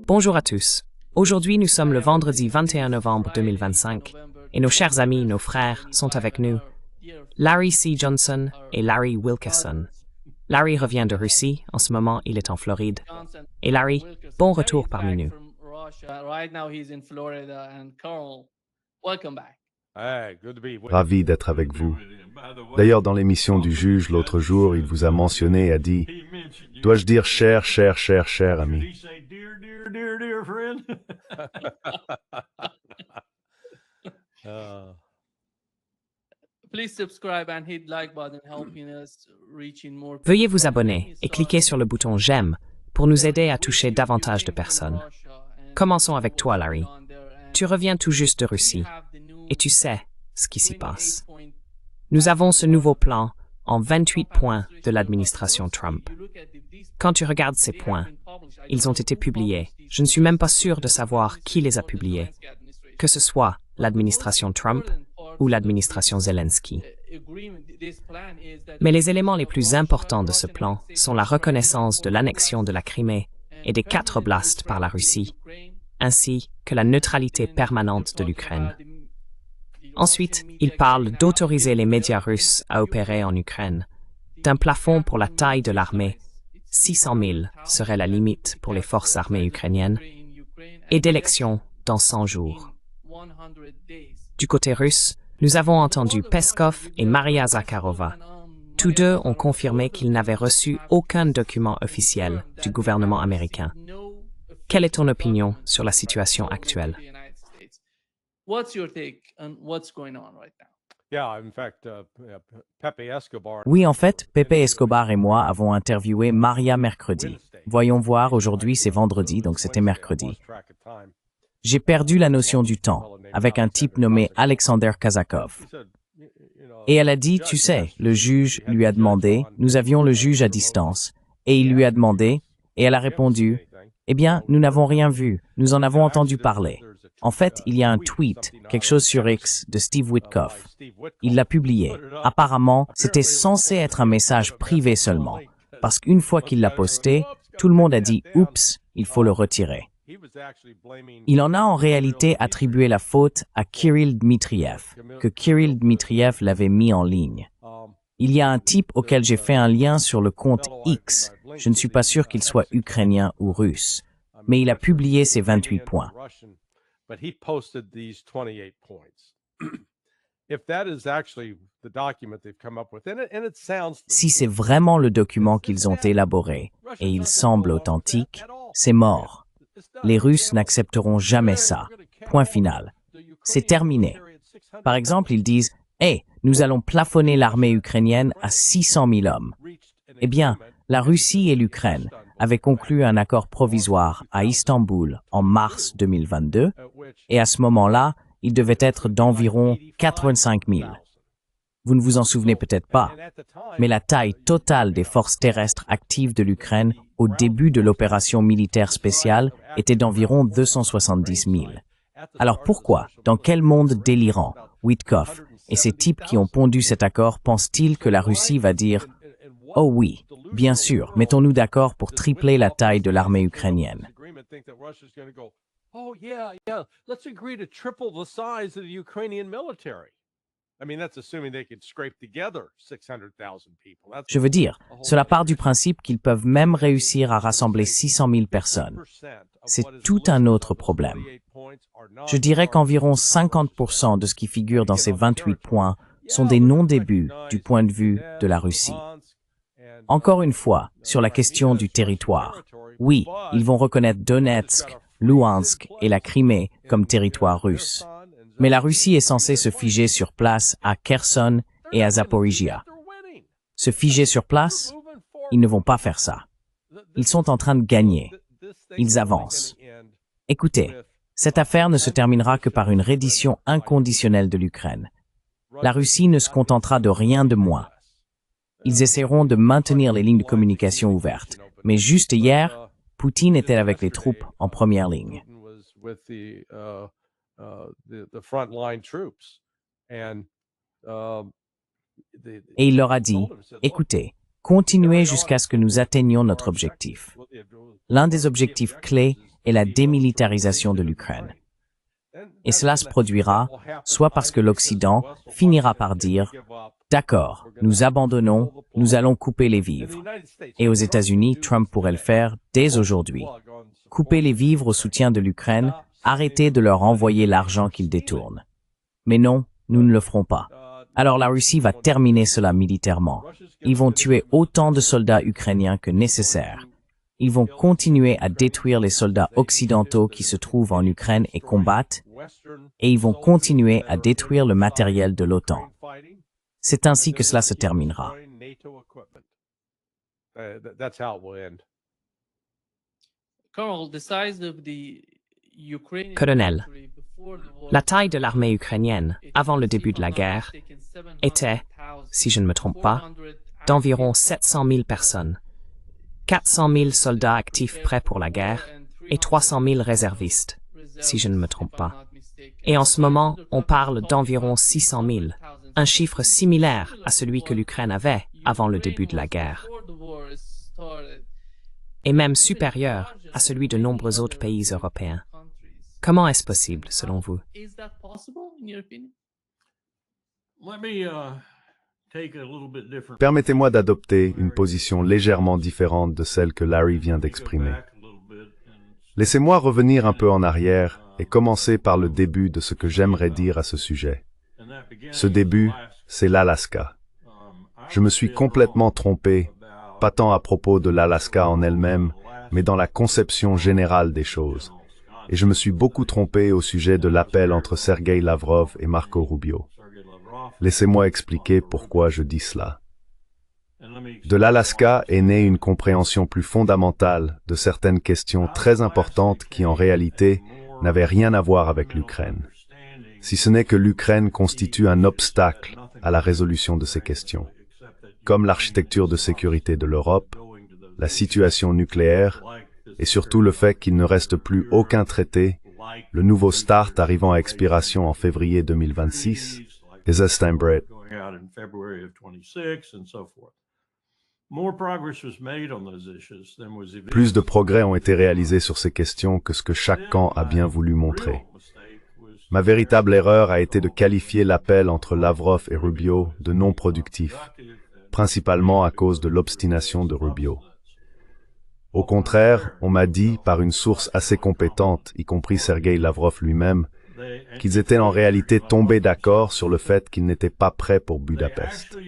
Bonjour à tous. Aujourd'hui, nous sommes le vendredi 21 novembre 2025 et nos chers amis, nos frères sont avec nous. Larry C. Johnson et Larry Wilkerson. Larry revient de Russie, en ce moment il est en Floride. Et Larry, bon retour parmi nous. Ravi d'être avec vous. D'ailleurs, dans l'émission du juge l'autre jour, il vous a mentionné et a dit « Dois-je dire cher, cher, cher, cher ami ?» Veuillez vous abonner et cliquer sur le bouton j'aime pour nous aider à toucher davantage de personnes. Commençons avec toi, Larry. Tu reviens tout juste de Russie et tu sais ce qui s'y passe. Nous avons ce nouveau plan en 28 points de l'administration Trump. Quand tu regardes ces points, ils ont été publiés. Je ne suis même pas sûr de savoir qui les a publiés, que ce soit l'administration Trump ou l'administration Zelensky. Mais les éléments les plus importants de ce plan sont la reconnaissance de l'annexion de la Crimée et des 4 oblasts par la Russie, ainsi que la neutralité permanente de l'Ukraine. Ensuite, il parle d'autoriser les médias russes à opérer en Ukraine, d'un plafond pour la taille de l'armée, 600 000 serait la limite pour les forces armées ukrainiennes, et d'élections dans 100 jours. Du côté russe, nous avons entendu Peskov et Maria Zakharova. Tous deux ont confirmé qu'ils n'avaient reçu aucun document officiel du gouvernement américain. Quelle est ton opinion sur la situation actuelle? Oui, en fait, Pepe Escobar et moi avons interviewé Maria mercredi. Voyons voir, aujourd'hui c'est vendredi, donc c'était mercredi. J'ai perdu la notion du temps avec un type nommé Alexander Kazakov. Et elle a dit, tu sais, le juge lui a demandé, nous avions le juge à distance, et il lui a demandé, et elle a répondu, eh bien, nous n'avons rien vu, nous en avons entendu parler. En fait, il y a un tweet, quelque chose sur X, de Steve Witkoff. Il l'a publié. Apparemment, c'était censé être un message privé seulement, parce qu'une fois qu'il l'a posté, tout le monde a dit « Oups, il faut le retirer ». Il en a en réalité attribué la faute à Kirill Dmitriev, que Kirill Dmitriev l'avait mis en ligne. Il y a un type auquel j'ai fait un lien sur le compte X. Je ne suis pas sûr qu'il soit ukrainien ou russe, mais il a publié ces 28 points. Si c'est vraiment le document qu'ils ont élaboré et il semble authentique, c'est mort. Les Russes n'accepteront jamais ça. Point final. C'est terminé. Par exemple, ils disent « Hey, nous allons plafonner l'armée ukrainienne à 600 000 hommes ». Eh bien, la Russie et l'Ukraine avaient conclu un accord provisoire à Istanbul en mars 2022, et à ce moment-là, il devait être d'environ 85 000. Vous ne vous en souvenez peut-être pas, mais la taille totale des forces terrestres actives de l'Ukraine au début de l'opération militaire spéciale était d'environ 270 000. Alors pourquoi, dans quel monde délirant, Witkoff et ces types qui ont pondu cet accord pensent-ils que la Russie va dire « Oh oui, bien sûr, mettons-nous d'accord pour tripler la taille de l'armée ukrainienne ». Je veux dire, cela part du principe qu'ils peuvent même réussir à rassembler 600 000 personnes. C'est tout un autre problème. Je dirais qu'environ 50% de ce qui figure dans ces 28 points sont des non-débuts du point de vue de la Russie. Encore une fois, sur la question du territoire, oui, ils vont reconnaître Donetsk, Louhansk et la Crimée comme territoire russe. Mais la Russie est censée se figer sur place à Kherson et à Zaporizhia. Se figer sur place? Ils ne vont pas faire ça. Ils sont en train de gagner. Ils avancent. Écoutez, cette affaire ne se terminera que par une reddition inconditionnelle de l'Ukraine. La Russie ne se contentera de rien de moins. Ils essaieront de maintenir les lignes de communication ouvertes. Mais juste hier, Poutine était avec les troupes en première ligne. Et il leur a dit, écoutez, continuez jusqu'à ce que nous atteignions notre objectif. L'un des objectifs clés et la démilitarisation de l'Ukraine. Et cela se produira soit parce que l'Occident finira par dire « D'accord, nous abandonnons, nous allons couper les vivres ». Et aux États-Unis, Trump pourrait le faire dès aujourd'hui. Couper les vivres au soutien de l'Ukraine, arrêter de leur envoyer l'argent qu'ils détournent. Mais non, nous ne le ferons pas. Alors la Russie va terminer cela militairement. Ils vont tuer autant de soldats ukrainiens que nécessaire. Ils vont continuer à détruire les soldats occidentaux qui se trouvent en Ukraine et combattent, et ils vont continuer à détruire le matériel de l'OTAN. C'est ainsi que cela se terminera. Colonel, la taille de l'armée ukrainienne avant le début de la guerre était, si je ne me trompe pas, d'environ 700 000 personnes, 400 000 soldats actifs prêts pour la guerre et 300 000 réservistes, si je ne me trompe pas. Et en ce moment, on parle d'environ 600 000, un chiffre similaire à celui que l'Ukraine avait avant le début de la guerre, et même supérieur à celui de nombreux autres pays européens. Comment est-ce possible, selon vous? Permettez-moi d'adopter une position légèrement différente de celle que Larry vient d'exprimer. Laissez-moi revenir un peu en arrière et commencer par le début de ce que j'aimerais dire à ce sujet. Ce début, c'est l'Alaska. Je me suis complètement trompé, pas tant à propos de l'Alaska en elle-même, mais dans la conception générale des choses. Et je me suis beaucoup trompé au sujet de l'appel entre Sergei Lavrov et Marco Rubio. Laissez-moi expliquer pourquoi je dis cela. De l'Alaska est née une compréhension plus fondamentale de certaines questions très importantes qui, en réalité, n'avaient rien à voir avec l'Ukraine. Si ce n'est que l'Ukraine constitue un obstacle à la résolution de ces questions, comme l'architecture de sécurité de l'Europe, la situation nucléaire, et surtout le fait qu'il ne reste plus aucun traité, le nouveau START arrivant à expiration en février 2026, et Steinbrett. Plus de progrès ont été réalisés sur ces questions que ce que chaque camp a bien voulu montrer. Ma véritable erreur a été de qualifier l'appel entre Lavrov et Rubio de non productif, principalement à cause de l'obstination de Rubio. Au contraire, on m'a dit, par une source assez compétente, y compris Sergei Lavrov lui-même, qu'ils étaient en réalité tombés d'accord sur le fait qu'ils n'étaient pas prêts pour Budapest.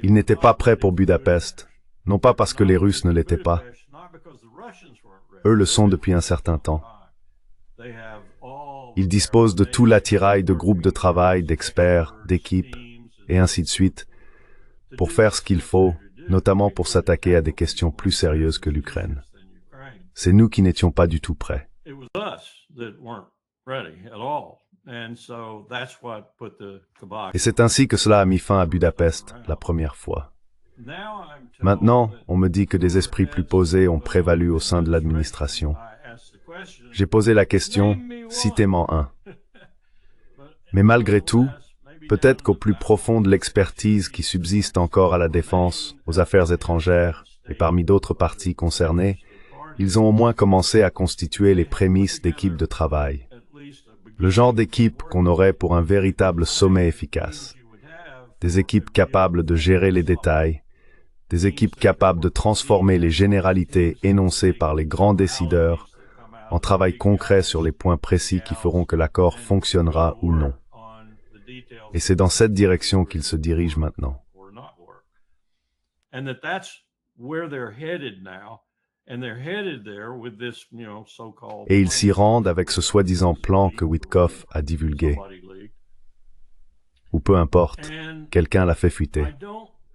Ils n'étaient pas prêts pour Budapest, non pas parce que les Russes ne l'étaient pas. Eux le sont depuis un certain temps. Ils disposent de tout l'attirail de groupes de travail, d'experts, d'équipes, et ainsi de suite, pour faire ce qu'il faut, notamment pour s'attaquer à des questions plus sérieuses que l'Ukraine. C'est nous qui n'étions pas du tout prêts. Et c'est ainsi que cela a mis fin à Budapest la première fois. Maintenant, on me dit que des esprits plus posés ont prévalu au sein de l'administration. J'ai posé la question, citez-m'en un. Mais malgré tout, peut-être qu'au plus profond de l'expertise qui subsiste encore à la défense, aux affaires étrangères et parmi d'autres parties concernées, ils ont au moins commencé à constituer les prémices d'équipes de travail. Le genre d'équipe qu'on aurait pour un véritable sommet efficace. Des équipes capables de gérer les détails, des équipes capables de transformer les généralités énoncées par les grands décideurs en travail concret sur les points précis qui feront que l'accord fonctionnera ou non. Et c'est dans cette direction qu'ils se dirigent maintenant. Et ils s'y rendent avec ce soi-disant plan que Witkoff a divulgué. Ou peu importe, quelqu'un l'a fait fuiter.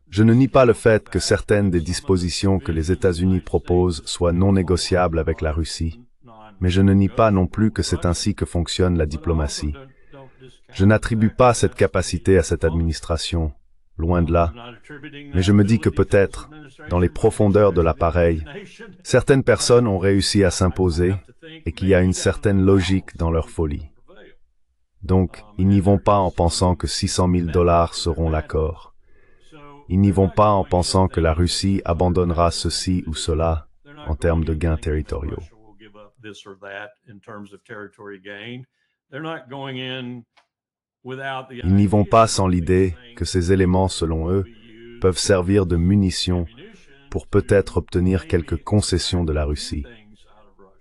Je ne nie pas le fait que certaines des dispositions que les États-Unis proposent soient non négociables avec la Russie, mais je ne nie pas non plus que c'est ainsi que fonctionne la diplomatie. Je n'attribue pas cette capacité à cette administration, loin de là, mais je me dis que peut-être, dans les profondeurs de l'appareil, certaines personnes ont réussi à s'imposer et qu'il y a une certaine logique dans leur folie. Donc, ils n'y vont pas en pensant que 600 000 $ seront l'accord. Ils n'y vont pas en pensant que la Russie abandonnera ceci ou cela en termes de gains territoriaux. Ils n'y vont pas sans l'idée que ces éléments, selon eux, peuvent servir de munitions pour peut-être obtenir quelques concessions de la Russie.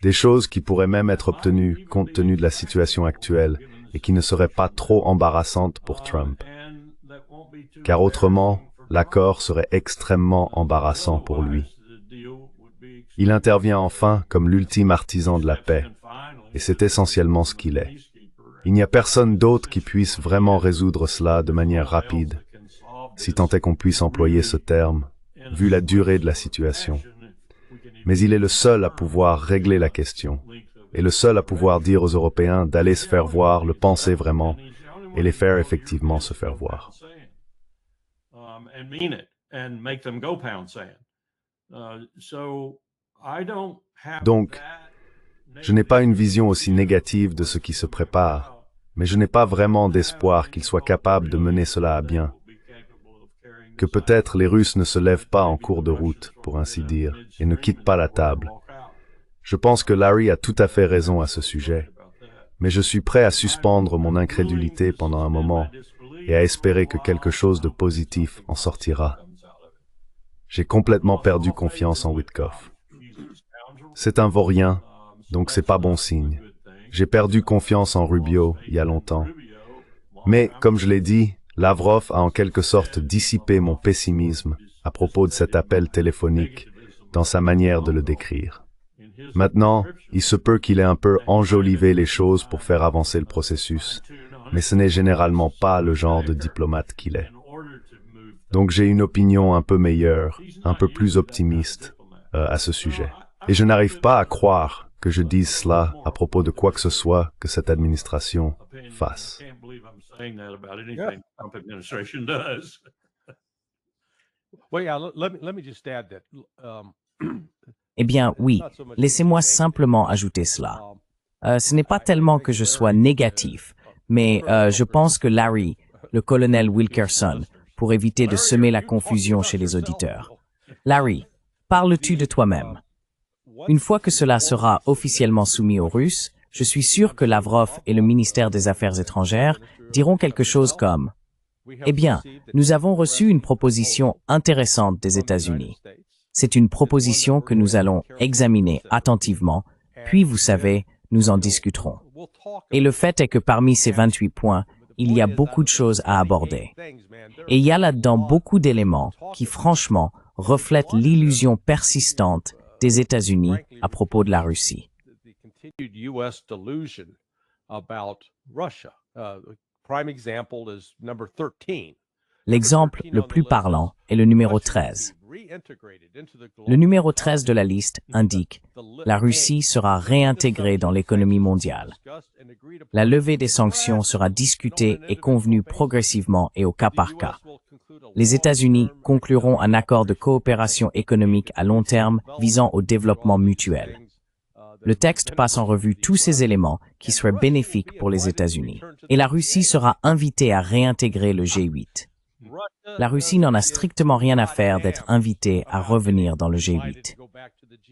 Des choses qui pourraient même être obtenues compte tenu de la situation actuelle et qui ne seraient pas trop embarrassantes pour Trump. Car autrement, l'accord serait extrêmement embarrassant pour lui. Il intervient enfin comme l'ultime artisan de la paix, et c'est essentiellement ce qu'il est. Il n'y a personne d'autre qui puisse vraiment résoudre cela de manière rapide, si tant est qu'on puisse employer ce terme, vu la durée de la situation. Mais il est le seul à pouvoir régler la question, et le seul à pouvoir dire aux Européens d'aller se faire voir, le penser vraiment, et les faire effectivement se faire voir. Donc, je n'ai pas une vision aussi négative de ce qui se prépare, mais je n'ai pas vraiment d'espoir qu'ils soient capables de mener cela à bien. Que peut-être les Russes ne se lèvent pas en cours de route, pour ainsi dire, et ne quittent pas la table. Je pense que Larry a tout à fait raison à ce sujet, mais je suis prêt à suspendre mon incrédulité pendant un moment et à espérer que quelque chose de positif en sortira. J'ai complètement perdu confiance en Witkoff. C'est un vaurien, donc c'est pas bon signe. J'ai perdu confiance en Rubio il y a longtemps. Mais, comme je l'ai dit, Lavrov a en quelque sorte dissipé mon pessimisme à propos de cet appel téléphonique dans sa manière de le décrire. Maintenant, il se peut qu'il ait un peu enjolivé les choses pour faire avancer le processus, mais ce n'est généralement pas le genre de diplomate qu'il est. Donc j'ai une opinion un peu meilleure, un peu plus optimiste à ce sujet. Et je n'arrive pas à croire que je dise cela à propos de quoi que ce soit que cette administration fasse. Eh bien, oui, laissez-moi simplement ajouter cela. Ce n'est pas tellement que je sois négatif, mais je pense que Larry, le colonel Wilkerson, pour éviter de semer la confusion chez les auditeurs. Larry, parles-tu de toi-même? Une fois que cela sera officiellement soumis aux Russes, je suis sûr que Lavrov et le ministère des Affaires étrangères diront quelque chose comme « Eh bien, nous avons reçu une proposition intéressante des États-Unis. C'est une proposition que nous allons examiner attentivement, puis vous savez, nous en discuterons. » Et le fait est que parmi ces 28 points, il y a beaucoup de choses à aborder. Et il y a là-dedans beaucoup d'éléments qui, franchement, reflètent l'illusion persistante des États-Unis à propos de la Russie. L'exemple le plus parlant est le numéro 13. Le numéro 13 de la liste indique « La Russie sera réintégrée dans l'économie mondiale. La levée des sanctions sera discutée et convenue progressivement et au cas par cas. Les États-Unis concluront un accord de coopération économique à long terme visant au développement mutuel. » Le texte passe en revue tous ces éléments qui seraient bénéfiques pour les États-Unis. Et la Russie sera invitée à réintégrer le G8. La Russie n'en a strictement rien à faire d'être invitée à revenir dans le G8.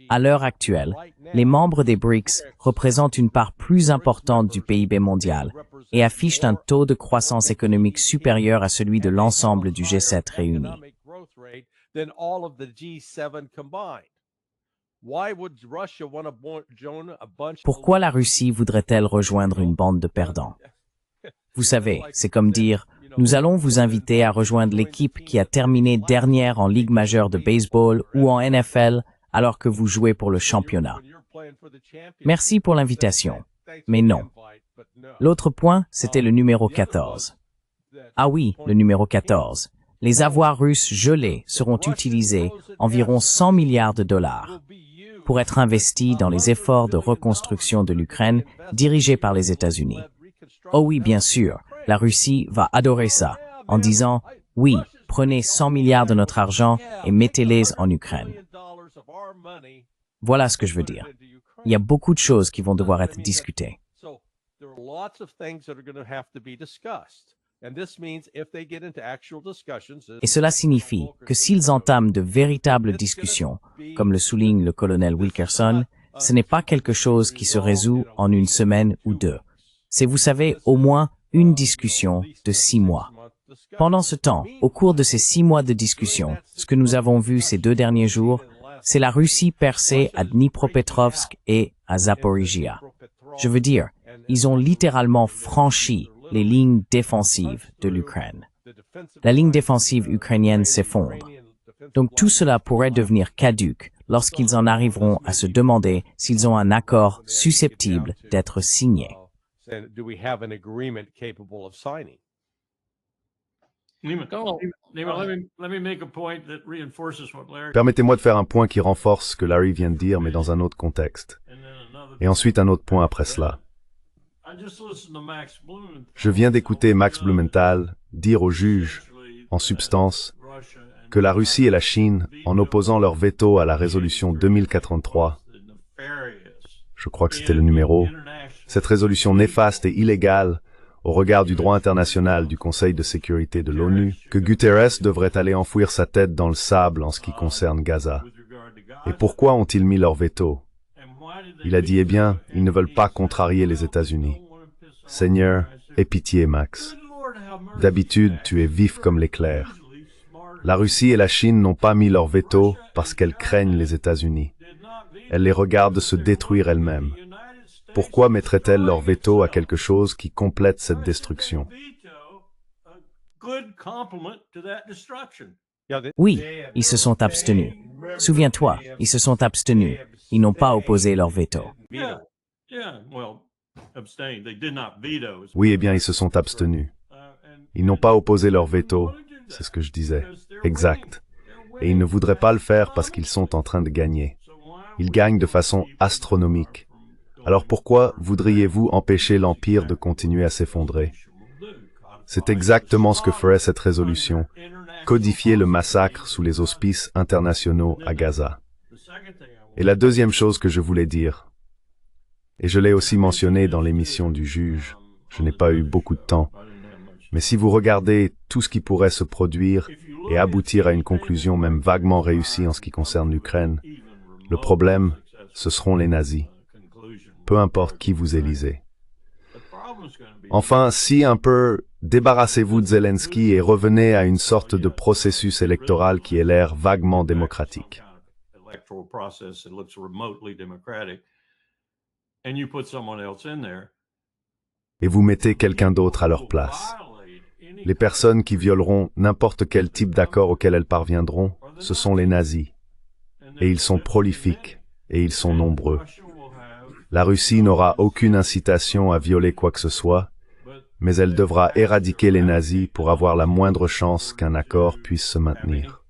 À l'heure actuelle, les membres des BRICS représentent une part plus importante du PIB mondial et affichent un taux de croissance économique supérieur à celui de l'ensemble du G7 réuni. Pourquoi la Russie voudrait-elle rejoindre une bande de perdants? Vous savez, c'est comme dire « Nous allons vous inviter à rejoindre l'équipe qui a terminé dernière en Ligue majeure de baseball ou en NFL alors que vous jouez pour le championnat. Merci pour l'invitation, mais non. » L'autre point, c'était le numéro 14. Ah oui, le numéro 14. Les avoirs russes gelés seront utilisés, environ 100 milliards de dollars, pour être investis dans les efforts de reconstruction de l'Ukraine dirigés par les États-Unis. Oh oui, bien sûr, la Russie va adorer ça, en disant « Oui, prenez 100 milliards de notre argent et mettez-les en Ukraine. » Voilà ce que je veux dire. Il y a beaucoup de choses qui vont devoir être discutées. Et cela signifie que s'ils entament de véritables discussions, comme le souligne le colonel Wilkerson, ce n'est pas quelque chose qui se résout en une semaine ou deux. C'est, vous savez, au moins une discussion de 6 mois. Pendant ce temps, au cours de ces 6 mois de discussion, ce que nous avons vu ces 2 derniers jours, c'est la Russie percée à Dnipropetrovsk et à Zaporizhia. Je veux dire, ils ont littéralement franchi les lignes défensives de l'Ukraine. La ligne défensive ukrainienne s'effondre. Donc tout cela pourrait devenir caduque lorsqu'ils en arriveront à se demander s'ils ont un accord susceptible d'être signé. Permettez-moi de faire un point qui renforce ce que Larry vient de dire, mais dans un autre contexte. Et ensuite un autre point après cela. Je viens d'écouter Max Blumenthal dire au juge, en substance, que la Russie et la Chine, en opposant leur veto à la résolution 2043, je crois que c'était le numéro, cette résolution néfaste et illégale au regard du droit international du Conseil de sécurité de l'ONU, que Guterres devrait aller enfouir sa tête dans le sable en ce qui concerne Gaza. Et pourquoi ont-ils mis leur veto? Il a dit, eh bien, ils ne veulent pas contrarier les États-Unis. Seigneur, aie pitié, Max. D'habitude, tu es vif comme l'éclair. La Russie et la Chine n'ont pas mis leur veto parce qu'elles craignent les États-Unis. Elles les regardent se détruire elles-mêmes. Pourquoi mettraient-elles leur veto à quelque chose qui complète cette destruction? Oui, ils se sont abstenus. Souviens-toi, ils se sont abstenus. Ils n'ont pas opposé leur veto. Oui, eh bien, ils se sont abstenus. Ils n'ont pas opposé leur veto, c'est ce que je disais. Exact. Et ils ne voudraient pas le faire parce qu'ils sont en train de gagner. Ils gagnent de façon astronomique. Alors pourquoi voudriez-vous empêcher l'Empire de continuer à s'effondrer? C'est exactement ce que ferait cette résolution, codifier le massacre sous les auspices internationaux à Gaza. Et la deuxième chose que je voulais dire, et je l'ai aussi mentionné dans l'émission du juge, je n'ai pas eu beaucoup de temps, mais si vous regardez tout ce qui pourrait se produire et aboutir à une conclusion même vaguement réussie en ce qui concerne l'Ukraine, le problème, ce seront les nazis. Peu importe qui vous élisez. Enfin, si un peu, débarrassez-vous de Zelensky et revenez à une sorte de processus électoral qui ait l'air vaguement démocratique. Et vous mettez quelqu'un d'autre à leur place. Les personnes qui violeront n'importe quel type d'accord auquel elles parviendront, ce sont les nazis. Et ils sont prolifiques, et ils sont nombreux. La Russie n'aura aucune incitation à violer quoi que ce soit, mais elle devra éradiquer les nazis pour avoir la moindre chance qu'un accord puisse se maintenir.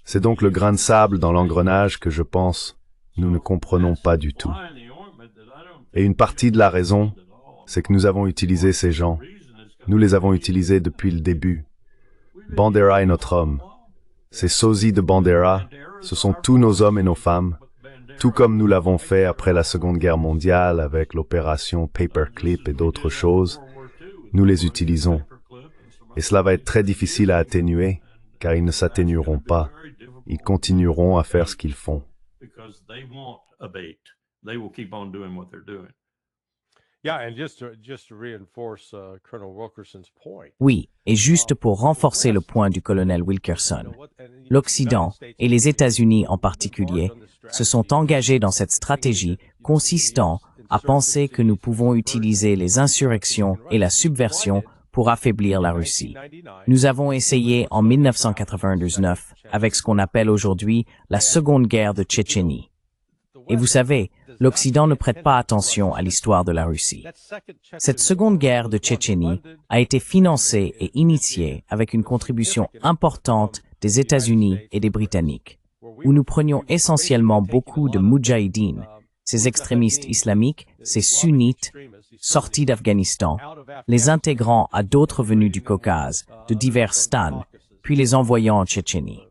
C'est donc le grain de sable dans l'engrenage que je pense nous ne comprenons pas du tout. Et une partie de la raison, c'est que nous avons utilisé ces gens. Nous les avons utilisés depuis le début. Bandera est notre homme. Ces sosies de Bandera, ce sont tous nos hommes et nos femmes, tout comme nous l'avons fait après la Seconde Guerre mondiale avec l'opération Paperclip et d'autres choses. Nous les utilisons. Et cela va être très difficile à atténuer, car ils ne s'atténueront pas. Ils continueront à faire ce qu'ils font. Oui, et juste pour renforcer le point du colonel Wilkerson, l'Occident, et les États-Unis en particulier, se sont engagés dans cette stratégie consistant à penser que nous pouvons utiliser les insurrections et la subversion pour affaiblir la Russie. Nous avons essayé en 1999 avec ce qu'on appelle aujourd'hui la Seconde Guerre de Tchétchénie. Et vous savez, l'Occident ne prête pas attention à l'histoire de la Russie. Cette Seconde Guerre de Tchétchénie a été financée et initiée avec une contribution importante des États-Unis et des Britanniques, où nous prenions essentiellement beaucoup de moudjahidines, ces extrémistes islamiques, ces sunnites, sortis d'Afghanistan, les intégrant à d'autres venus du Caucase, de divers stans, puis les envoyant en Tchétchénie.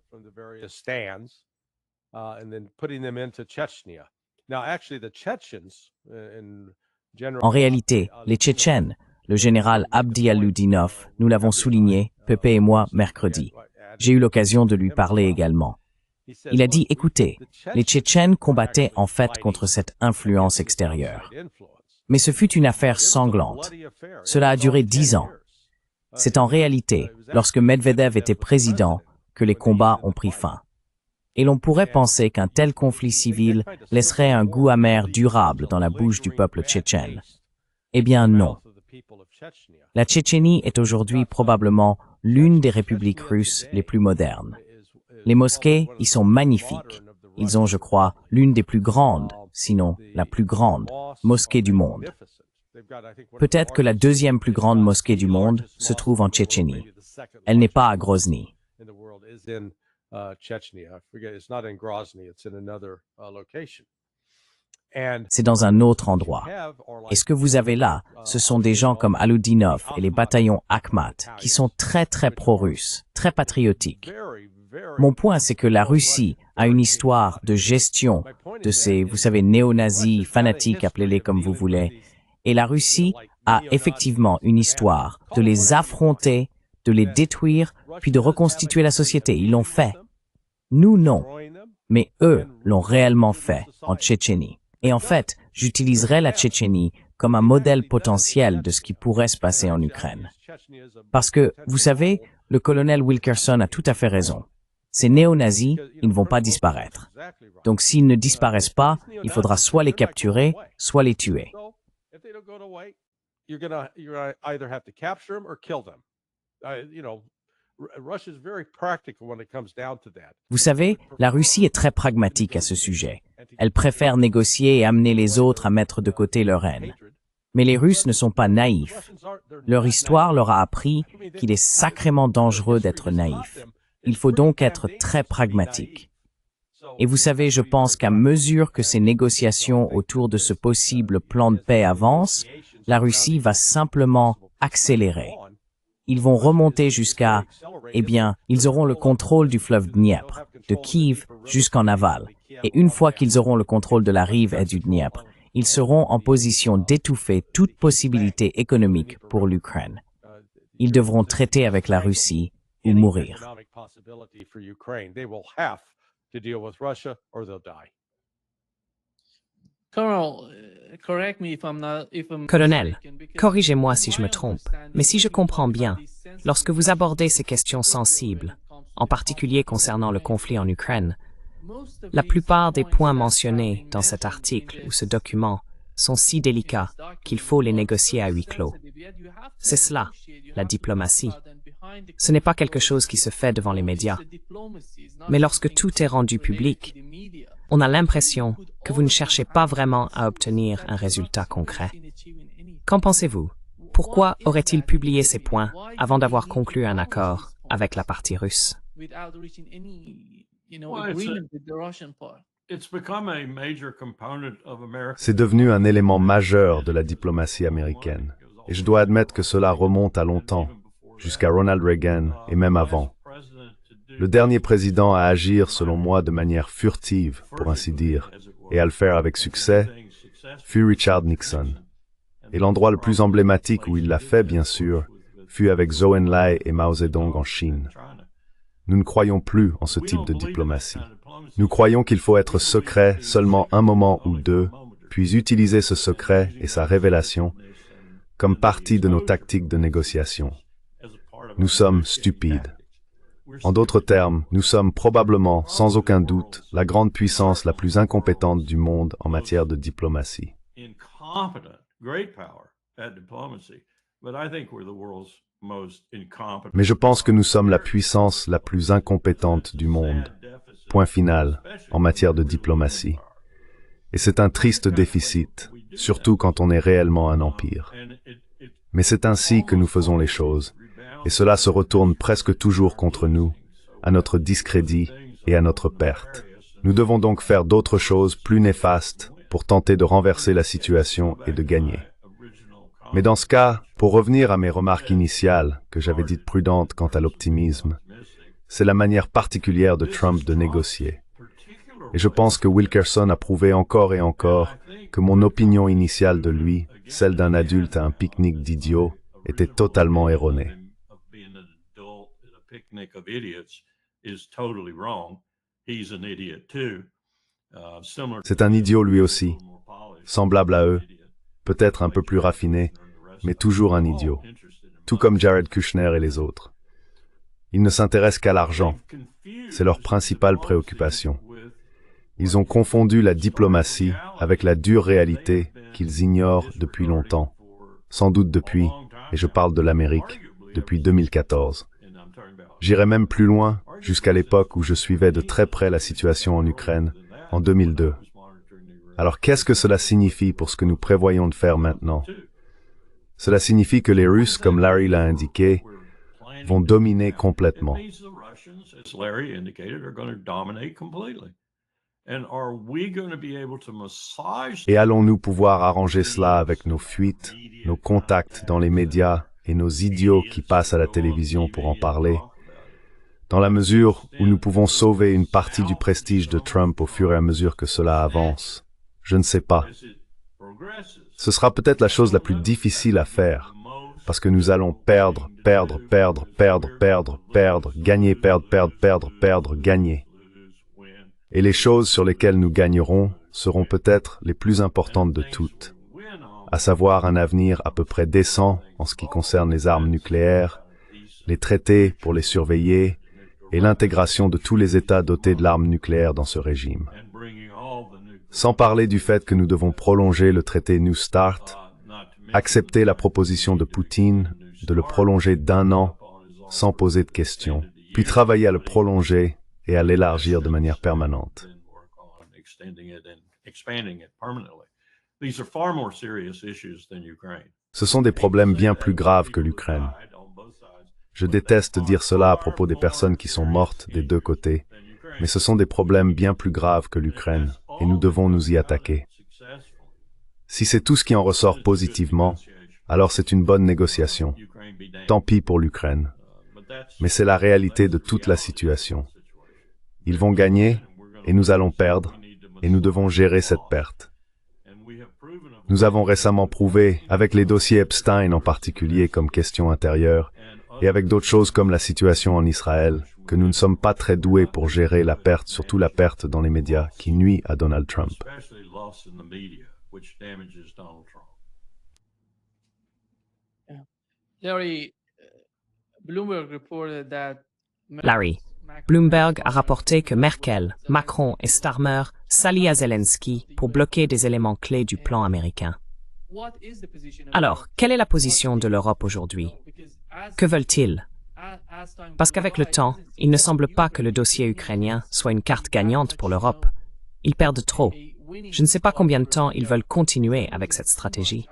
En réalité, les Tchétchènes, le général Abdi Aludinov, nous l'avons souligné, Pepe et moi, mercredi. J'ai eu l'occasion de lui parler également. Il a dit, écoutez, les Tchétchènes combattaient en fait contre cette influence extérieure. Mais ce fut une affaire sanglante. Cela a duré 10 ans. C'est en réalité, lorsque Medvedev était président, que les combats ont pris fin. Et l'on pourrait penser qu'un tel conflit civil laisserait un goût amer durable dans la bouche du peuple tchétchène. Eh bien non. La Tchétchénie est aujourd'hui probablement l'une des républiques russes les plus modernes. Les mosquées y sont magnifiques. Ils ont, je crois, l'une des plus grandes, sinon la plus grande, mosquée du monde. Peut-être que la deuxième plus grande mosquée du monde se trouve en Tchétchénie. Elle n'est pas à Grozny. C'est dans un autre endroit. Et ce que vous avez là, ce sont des gens comme Aludinov et les bataillons Akhmat, qui sont très pro-russes, très patriotiques. Mon point, c'est que la Russie a une histoire de gestion de ces, vous savez, néo-nazis, fanatiques, appelez-les comme vous voulez. Et la Russie a effectivement une histoire de les affronter, de les détruire, puis de reconstituer la société. Ils l'ont fait. Nous, non. Mais eux l'ont réellement fait en Tchétchénie. Et en fait, j'utiliserai la Tchétchénie comme un modèle potentiel de ce qui pourrait se passer en Ukraine. Parce que, vous savez, le colonel Wilkerson a tout à fait raison. Ces néo-nazis, ils ne vont pas disparaître. Donc s'ils ne disparaissent pas, il faudra soit les capturer, soit les tuer. Vous savez, la Russie est très pragmatique à ce sujet. Elle préfère négocier et amener les autres à mettre de côté leur haine. Mais les Russes ne sont pas naïfs. Leur histoire leur a appris qu'il est sacrément dangereux d'être naïf. Il faut donc être très pragmatique. Et vous savez, je pense qu'à mesure que ces négociations autour de ce possible plan de paix avancent, la Russie va simplement accélérer. Ils vont remonter jusqu'à, eh bien, ils auront le contrôle du fleuve Dniepr, de Kiev jusqu'en aval. Et une fois qu'ils auront le contrôle de la rive et du Dniepr, ils seront en position d'étouffer toute possibilité économique pour l'Ukraine. Ils devront traiter avec la Russie ou mourir. Colonel, corrigez-moi si je me trompe, mais si je comprends bien, lorsque vous abordez ces questions sensibles, en particulier concernant le conflit en Ukraine, la plupart des points mentionnés dans cet article ou ce document sont si délicats qu'il faut les négocier à huis clos. C'est cela, la diplomatie. Ce n'est pas quelque chose qui se fait devant les médias. Mais lorsque tout est rendu public, on a l'impression que vous ne cherchez pas vraiment à obtenir un résultat concret. Qu'en pensez-vous? Pourquoi aurait-il publié ces points avant d'avoir conclu un accord avec la partie russe? C'est devenu un élément majeur de la diplomatie américaine. Et je dois admettre que cela remonte à longtemps, jusqu'à Ronald Reagan et même avant. Le dernier président à agir, selon moi, de manière furtive, pour ainsi dire, et à le faire avec succès, fut Richard Nixon. Et l'endroit le plus emblématique où il l'a fait, bien sûr, fut avec Zhou Enlai et Mao Zedong en Chine. Nous ne croyons plus en ce type de diplomatie. Nous croyons qu'il faut être secret seulement un moment ou deux, puis utiliser ce secret et sa révélation comme partie de nos tactiques de négociation. Nous sommes stupides. En d'autres termes, nous sommes probablement, sans aucun doute, la grande puissance la plus incompétente du monde en matière de diplomatie. Mais je pense que nous sommes la puissance la plus incompétente du monde, point final, en matière de diplomatie. Et c'est un triste déficit, surtout quand on est réellement un empire. Mais c'est ainsi que nous faisons les choses, et cela se retourne presque toujours contre nous, à notre discrédit et à notre perte. Nous devons donc faire d'autres choses plus néfastes pour tenter de renverser la situation et de gagner. Mais dans ce cas, pour revenir à mes remarques initiales, que j'avais dites prudentes quant à l'optimisme, c'est la manière particulière de Trump de négocier. Et je pense que Wilkerson a prouvé encore et encore que mon opinion initiale de lui, celle d'un adulte à un pique-nique d'idiots, était totalement erronée. C'est un idiot lui aussi, semblable à eux, peut-être un peu plus raffiné, mais toujours un idiot, tout comme Jared Kushner et les autres. Ils ne s'intéressent qu'à l'argent, c'est leur principale préoccupation. Ils ont confondu la diplomatie avec la dure réalité qu'ils ignorent depuis longtemps, sans doute depuis, et je parle de l'Amérique, depuis 2014. J'irai même plus loin, jusqu'à l'époque où je suivais de très près la situation en Ukraine, en 2002. Alors qu'est-ce que cela signifie pour ce que nous prévoyons de faire maintenant? Cela signifie que les Russes, comme Larry l'a indiqué, vont dominer complètement. Et allons-nous pouvoir arranger cela avec nos fuites, nos contacts dans les médias et nos idiots qui passent à la télévision pour en parler? Dans la mesure où nous pouvons sauver une partie du prestige de Trump au fur et à mesure que cela avance, je ne sais pas. Ce sera peut-être la chose la plus difficile à faire, parce que nous allons perdre, gagner, perdre, gagner. Et les choses sur lesquelles nous gagnerons seront peut-être les plus importantes de toutes, à savoir un avenir à peu près décent en ce qui concerne les armes nucléaires, les traités pour les surveiller et l'intégration de tous les États dotés de l'arme nucléaire dans ce régime. Sans parler du fait que nous devons prolonger le traité New START, accepter la proposition de Poutine de le prolonger d'1 an sans poser de questions, puis travailler à le prolonger et à l'élargir de manière permanente. Ce sont des problèmes bien plus graves que l'Ukraine. Je déteste dire cela à propos des personnes qui sont mortes des deux côtés, mais ce sont des problèmes bien plus graves que l'Ukraine, et nous devons nous y attaquer. Si c'est tout ce qui en ressort positivement, alors c'est une bonne négociation. Tant pis pour l'Ukraine. Mais c'est la réalité de toute la situation. Ils vont gagner, et nous allons perdre, et nous devons gérer cette perte. Nous avons récemment prouvé, avec les dossiers Epstein en particulier comme question intérieure, et avec d'autres choses comme la situation en Israël, que nous ne sommes pas très doués pour gérer la perte, surtout la perte dans les médias, qui nuit à Donald Trump. Larry, Bloomberg a rapporté que Merkel, Macron et Starmer s'allient à Zelensky pour bloquer des éléments clés du plan américain. Alors, quelle est la position de l'Europe aujourd'hui? Que veulent-ils? Parce qu'avec le temps, il ne semble pas que le dossier ukrainien soit une carte gagnante pour l'Europe. Ils perdent trop. Je ne sais pas combien de temps ils veulent continuer avec cette stratégie.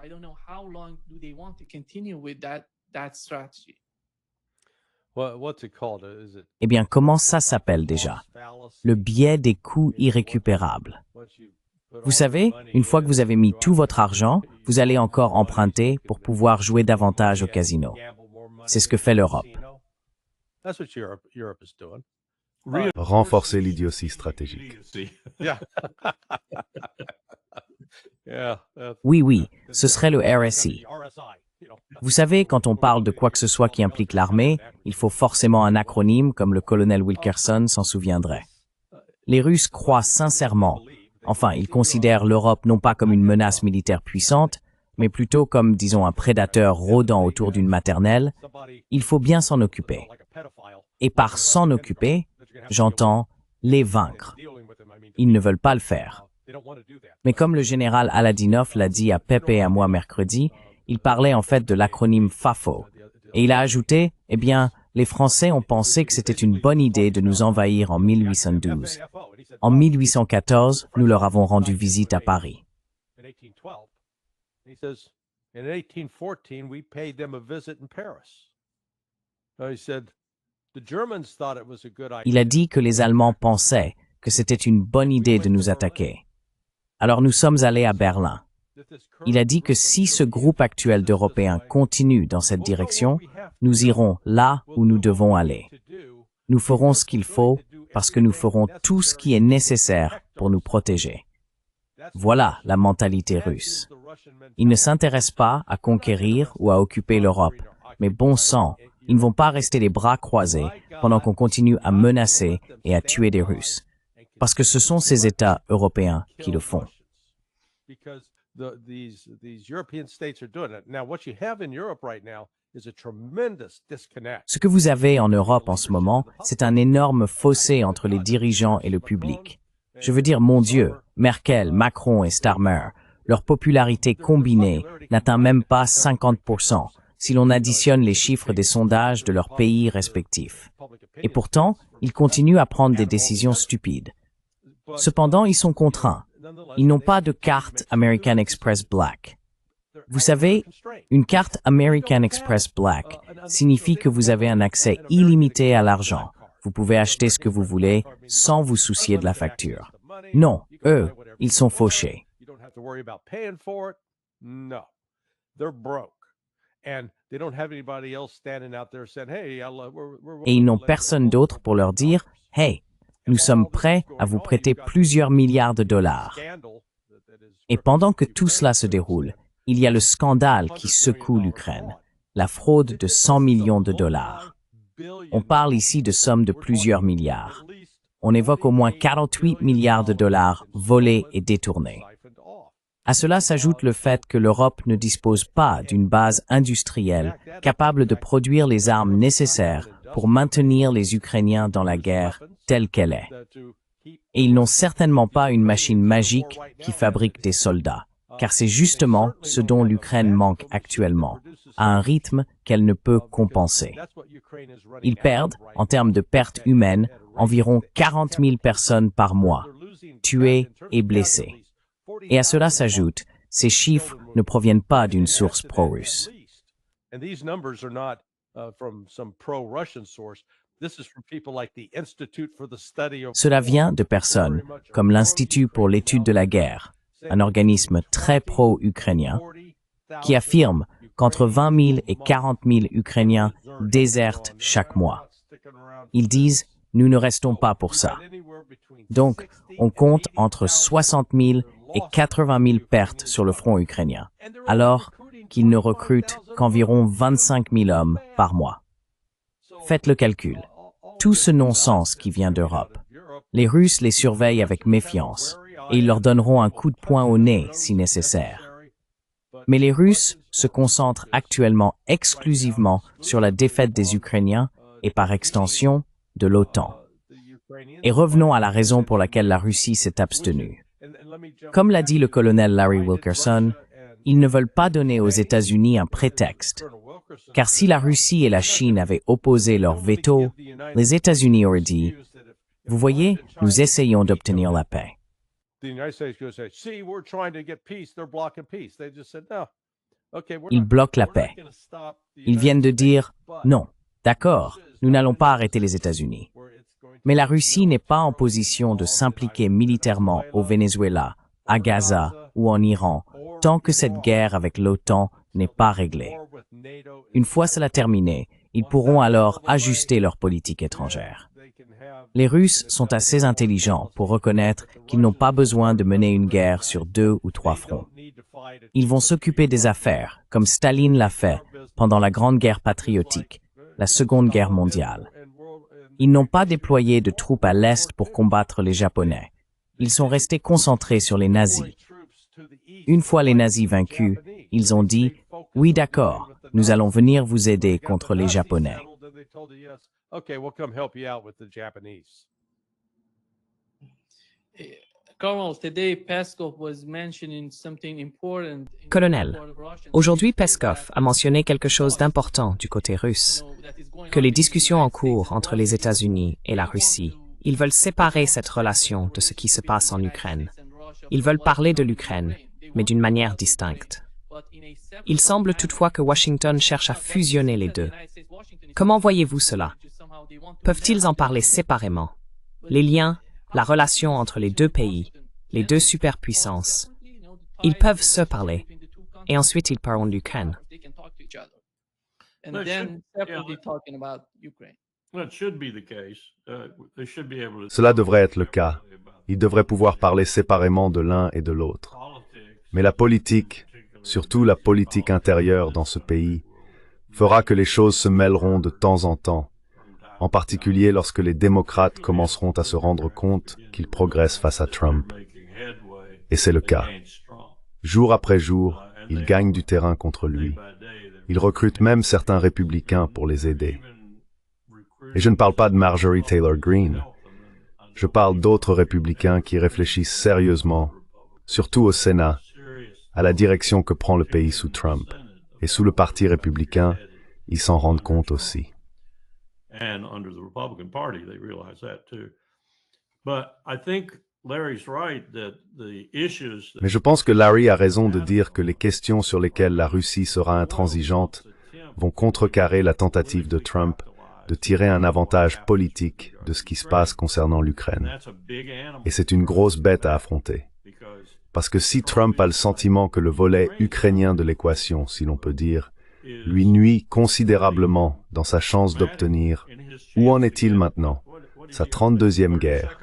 Eh bien, comment ça s'appelle déjà? Le biais des coûts irrécupérables. Vous savez, une fois que vous avez mis tout votre argent, vous allez encore emprunter pour pouvoir jouer davantage au casino. C'est ce que fait l'Europe. Renforcer l'idiotie stratégique. Oui, ce serait le RSI. Vous savez, quand on parle de quoi que ce soit qui implique l'armée, il faut forcément un acronyme comme le colonel Wilkerson s'en souviendrait. Les Russes croient sincèrement, enfin, ils considèrent l'Europe non pas comme une menace militaire puissante, mais plutôt comme, disons, un prédateur rôdant autour d'une maternelle. Il faut bien s'en occuper. Et par s'en occuper, j'entends les vaincre. Ils ne veulent pas le faire. Mais comme le général Aladinov l'a dit à Pepe et à moi mercredi, il parlait en fait de l'acronyme FAFO. Et il a ajouté, eh bien, les Français ont pensé que c'était une bonne idée de nous envahir en 1812. En 1814, nous leur avons rendu visite à Paris. Il a dit que les Allemands pensaient que c'était une bonne idée de nous attaquer. Alors nous sommes allés à Berlin. Il a dit que si ce groupe actuel d'Européens continue dans cette direction, nous irons là où nous devons aller. Nous ferons ce qu'il faut parce que nous ferons tout ce qui est nécessaire pour nous protéger. Voilà la mentalité russe. Ils ne s'intéressent pas à conquérir ou à occuper l'Europe, mais bon sang, ils ne vont pas rester les bras croisés pendant qu'on continue à menacer et à tuer des Russes. parce que ce sont ces États européens qui le font. Ce que vous avez en Europe en ce moment, c'est un énorme fossé entre les dirigeants et le public. Je veux dire, mon Dieu, Merkel, Macron et Starmer, leur popularité combinée n'atteint même pas 50% si l'on additionne les chiffres des sondages de leurs pays respectifs. Et pourtant, ils continuent à prendre des décisions stupides. Cependant, ils sont contraints. Ils n'ont pas de carte American Express Black. Vous savez, une carte American Express Black signifie que vous avez un accès illimité à l'argent. Vous pouvez acheter ce que vous voulez sans vous soucier de la facture. Non, eux, ils sont fauchés. Et ils n'ont personne d'autre pour leur dire « Hey, nous sommes prêts à vous prêter plusieurs milliards de dollars. » Et pendant que tout cela se déroule, il y a le scandale qui secoue l'Ukraine, la fraude de 100 millions de dollars. On parle ici de sommes de plusieurs milliards. On évoque au moins 48 milliards de dollars volés et détournés. À cela s'ajoute le fait que l'Europe ne dispose pas d'une base industrielle capable de produire les armes nécessaires pour maintenir les Ukrainiens dans la guerre telle qu'elle est. Et ils n'ont certainement pas une machine magique qui fabrique des soldats, car c'est justement ce dont l'Ukraine manque actuellement, à un rythme qu'elle ne peut compenser. Ils perdent, en termes de pertes humaines, environ 40 000 personnes par mois, tuées et blessées. Et à cela s'ajoute, ces chiffres ne proviennent pas d'une source pro-russe. Cela vient de personnes comme l'Institut pour l'étude de la guerre, un organisme très pro-ukrainien, qui affirme qu'entre 20 000 et 40 000 Ukrainiens désertent chaque mois. Ils disent « Nous ne restons pas pour ça ». Donc, on compte entre 60 000 et 80 000 pertes sur le front ukrainien, alors qu'ils ne recrutent qu'environ 25 000 hommes par mois. Faites le calcul. Tout ce non-sens qui vient d'Europe. Les Russes les surveillent avec méfiance et ils leur donneront un coup de poing au nez si nécessaire. Mais les Russes se concentrent actuellement exclusivement sur la défaite des Ukrainiens et par extension de l'OTAN. Et revenons à la raison pour laquelle la Russie s'est abstenue. Comme l'a dit le colonel Larry Wilkerson, ils ne veulent pas donner aux États-Unis un prétexte, car si la Russie et la Chine avaient opposé leur veto, les États-Unis auraient dit « Vous voyez, nous essayons d'obtenir la paix. » Ils bloquent la paix. Ils viennent de dire « Non, d'accord, nous n'allons pas arrêter les États-Unis. » Mais la Russie n'est pas en position de s'impliquer militairement au Venezuela, à Gaza ou en Iran, tant que cette guerre avec l'OTAN n'est pas réglée. Une fois cela terminé, ils pourront alors ajuster leur politique étrangère. Les Russes sont assez intelligents pour reconnaître qu'ils n'ont pas besoin de mener une guerre sur 2 ou 3 fronts. Ils vont s'occuper des affaires, comme Staline l'a fait pendant la Grande Guerre patriotique, la Seconde Guerre mondiale. Ils n'ont pas déployé de troupes à l'Est pour combattre les Japonais. Ils sont restés concentrés sur les nazis. Une fois les nazis vaincus, ils ont dit « Oui, d'accord, nous allons venir vous aider contre les Japonais. » Colonel, aujourd'hui Peskov a mentionné quelque chose d'important du côté russe, que les discussions en cours entre les États-Unis et la Russie, ils veulent séparer cette relation de ce qui se passe en Ukraine. Ils veulent parler de l'Ukraine, mais d'une manière distincte. Il semble toutefois que Washington cherche à fusionner les deux. Comment voyez-vous cela? Peuvent-ils en parler séparément? Les liens, la relation entre les deux pays, les deux superpuissances, ils peuvent se parler, et ensuite ils parleront de l'Ukraine. Cela devrait être le cas. Ils devraient pouvoir parler séparément de l'un et de l'autre. Mais la politique, surtout la politique intérieure dans ce pays, fera que les choses se mêleront de temps en temps, en particulier lorsque les démocrates commenceront à se rendre compte qu'ils progressent face à Trump. Et c'est le cas. Jour après jour, ils gagnent du terrain contre lui. Ils recrutent même certains républicains pour les aider. Et je ne parle pas de Marjorie Taylor Greene. Je parle d'autres républicains qui réfléchissent sérieusement, surtout au Sénat, à la direction que prend le pays sous Trump. Et sous le Parti républicain, ils s'en rendent compte aussi. Mais je pense que Larry a raison de dire que les questions sur lesquelles la Russie sera intransigeante vont contrecarrer la tentative de Trump de tirer un avantage politique de ce qui se passe concernant l'Ukraine. Et c'est une grosse bête à affronter. Parce que si Trump a le sentiment que le volet ukrainien de l'équation, si l'on peut dire, lui nuit considérablement dans sa chance d'obtenir, où en est-il maintenant, sa 32e guerre,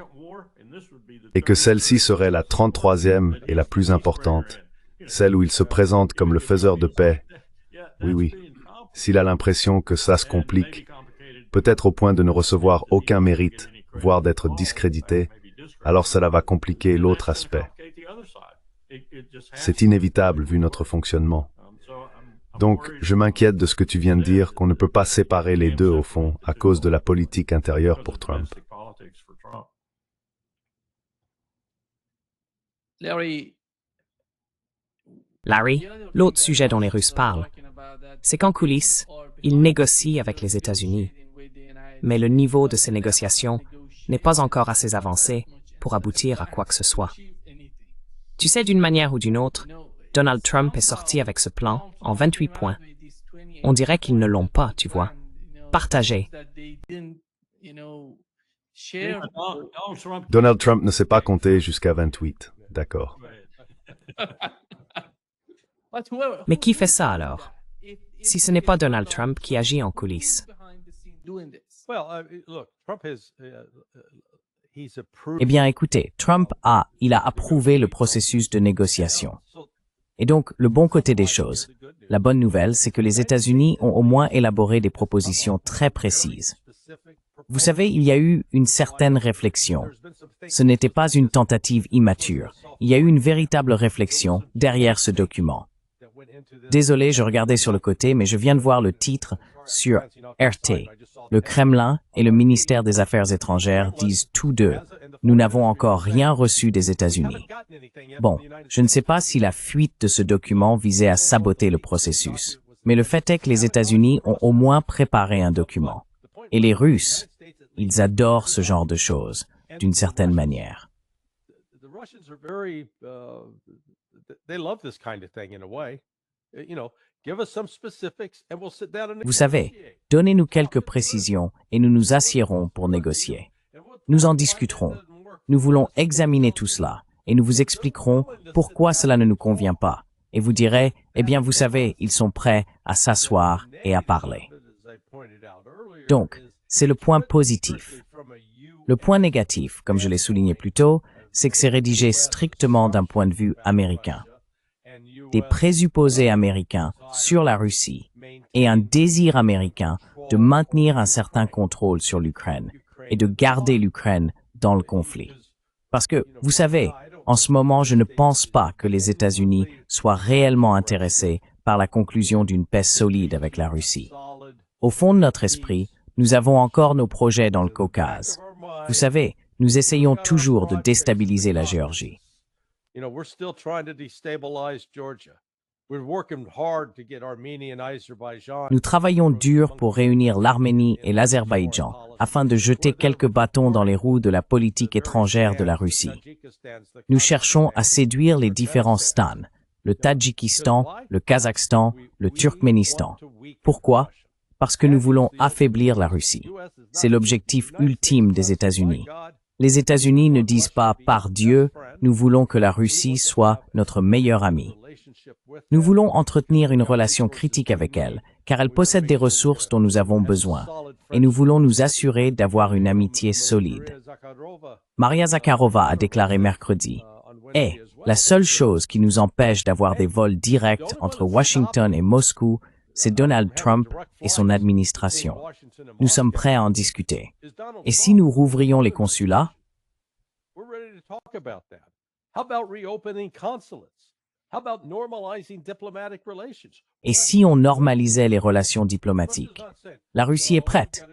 et que celle-ci serait la 33e et la plus importante, celle où il se présente comme le faiseur de paix, oui, s'il a l'impression que ça se complique, peut-être au point de ne recevoir aucun mérite, voire d'être discrédité, alors cela va compliquer l'autre aspect. C'est inévitable vu notre fonctionnement. Donc, je m'inquiète de ce que tu viens de dire, qu'on ne peut pas séparer les deux au fond, à cause de la politique intérieure pour Trump. Larry, l'autre sujet dont les Russes parlent, c'est qu'en coulisses, ils négocient avec les États-Unis. Mais le niveau de ces négociations n'est pas encore assez avancé pour aboutir à quoi que ce soit. Tu sais, d'une manière ou d'une autre, Donald Trump est sorti avec ce plan en 28 points. On dirait qu'ils ne l'ont pas, tu vois. Partagé. Donald Trump ne sait pas compter jusqu'à 28, d'accord. Mais qui fait ça alors? Si ce n'est pas Donald Trump qui agit en coulisses. Eh bien, écoutez, Trump il a approuvé le processus de négociation. Et donc, le bon côté des choses, la bonne nouvelle, c'est que les États-Unis ont au moins élaboré des propositions très précises. Vous savez, il y a eu une certaine réflexion. Ce n'était pas une tentative immature. Il y a eu une véritable réflexion derrière ce document. Désolé, je regardais sur le côté, mais je viens de voir le titre sur RT. Le Kremlin et le ministère des Affaires étrangères disent tous deux « Nous n'avons encore rien reçu des États-Unis ». Bon, je ne sais pas si la fuite de ce document visait à saboter le processus, mais le fait est que les États-Unis ont au moins préparé un document. Et les Russes, ils adorent ce genre de choses, d'une certaine manière. Vous savez, donnez-nous quelques précisions et nous nous assiérons pour négocier. Nous en discuterons. Nous voulons examiner tout cela et nous vous expliquerons pourquoi cela ne nous convient pas. Et vous direz, eh bien, vous savez, ils sont prêts à s'asseoir et à parler. Donc, c'est le point positif. Le point négatif, comme je l'ai souligné plus tôt, c'est que c'est rédigé strictement d'un point de vue américain. Des présupposés américains sur la Russie et un désir américain de maintenir un certain contrôle sur l'Ukraine et de garder l'Ukraine dans le conflit. Parce que, vous savez, en ce moment, je ne pense pas que les États-Unis soient réellement intéressés par la conclusion d'une paix solide avec la Russie. Au fond de notre esprit, nous avons encore nos projets dans le Caucase. Vous savez, nous essayons toujours de déstabiliser la Géorgie. Nous travaillons dur pour réunir l'Arménie et l'Azerbaïdjan afin de jeter quelques bâtons dans les roues de la politique étrangère de la Russie. Nous cherchons à séduire les différents stans, le Tadjikistan, le Kazakhstan, le Turkménistan. Pourquoi? Parce que nous voulons affaiblir la Russie. C'est l'objectif ultime des États-Unis. Les États-Unis ne disent pas « par Dieu, nous voulons que la Russie soit notre meilleure amie ». Nous voulons entretenir une relation critique avec elle, car elle possède des ressources dont nous avons besoin, et nous voulons nous assurer d'avoir une amitié solide. Maria Zakharova a déclaré mercredi « la seule chose qui nous empêche d'avoir des vols directs entre Washington et Moscou, c'est Donald Trump et son administration. Nous sommes prêts à en discuter. Et si nous rouvrions les consulats? Et si on normalisait les relations diplomatiques? La Russie est prête.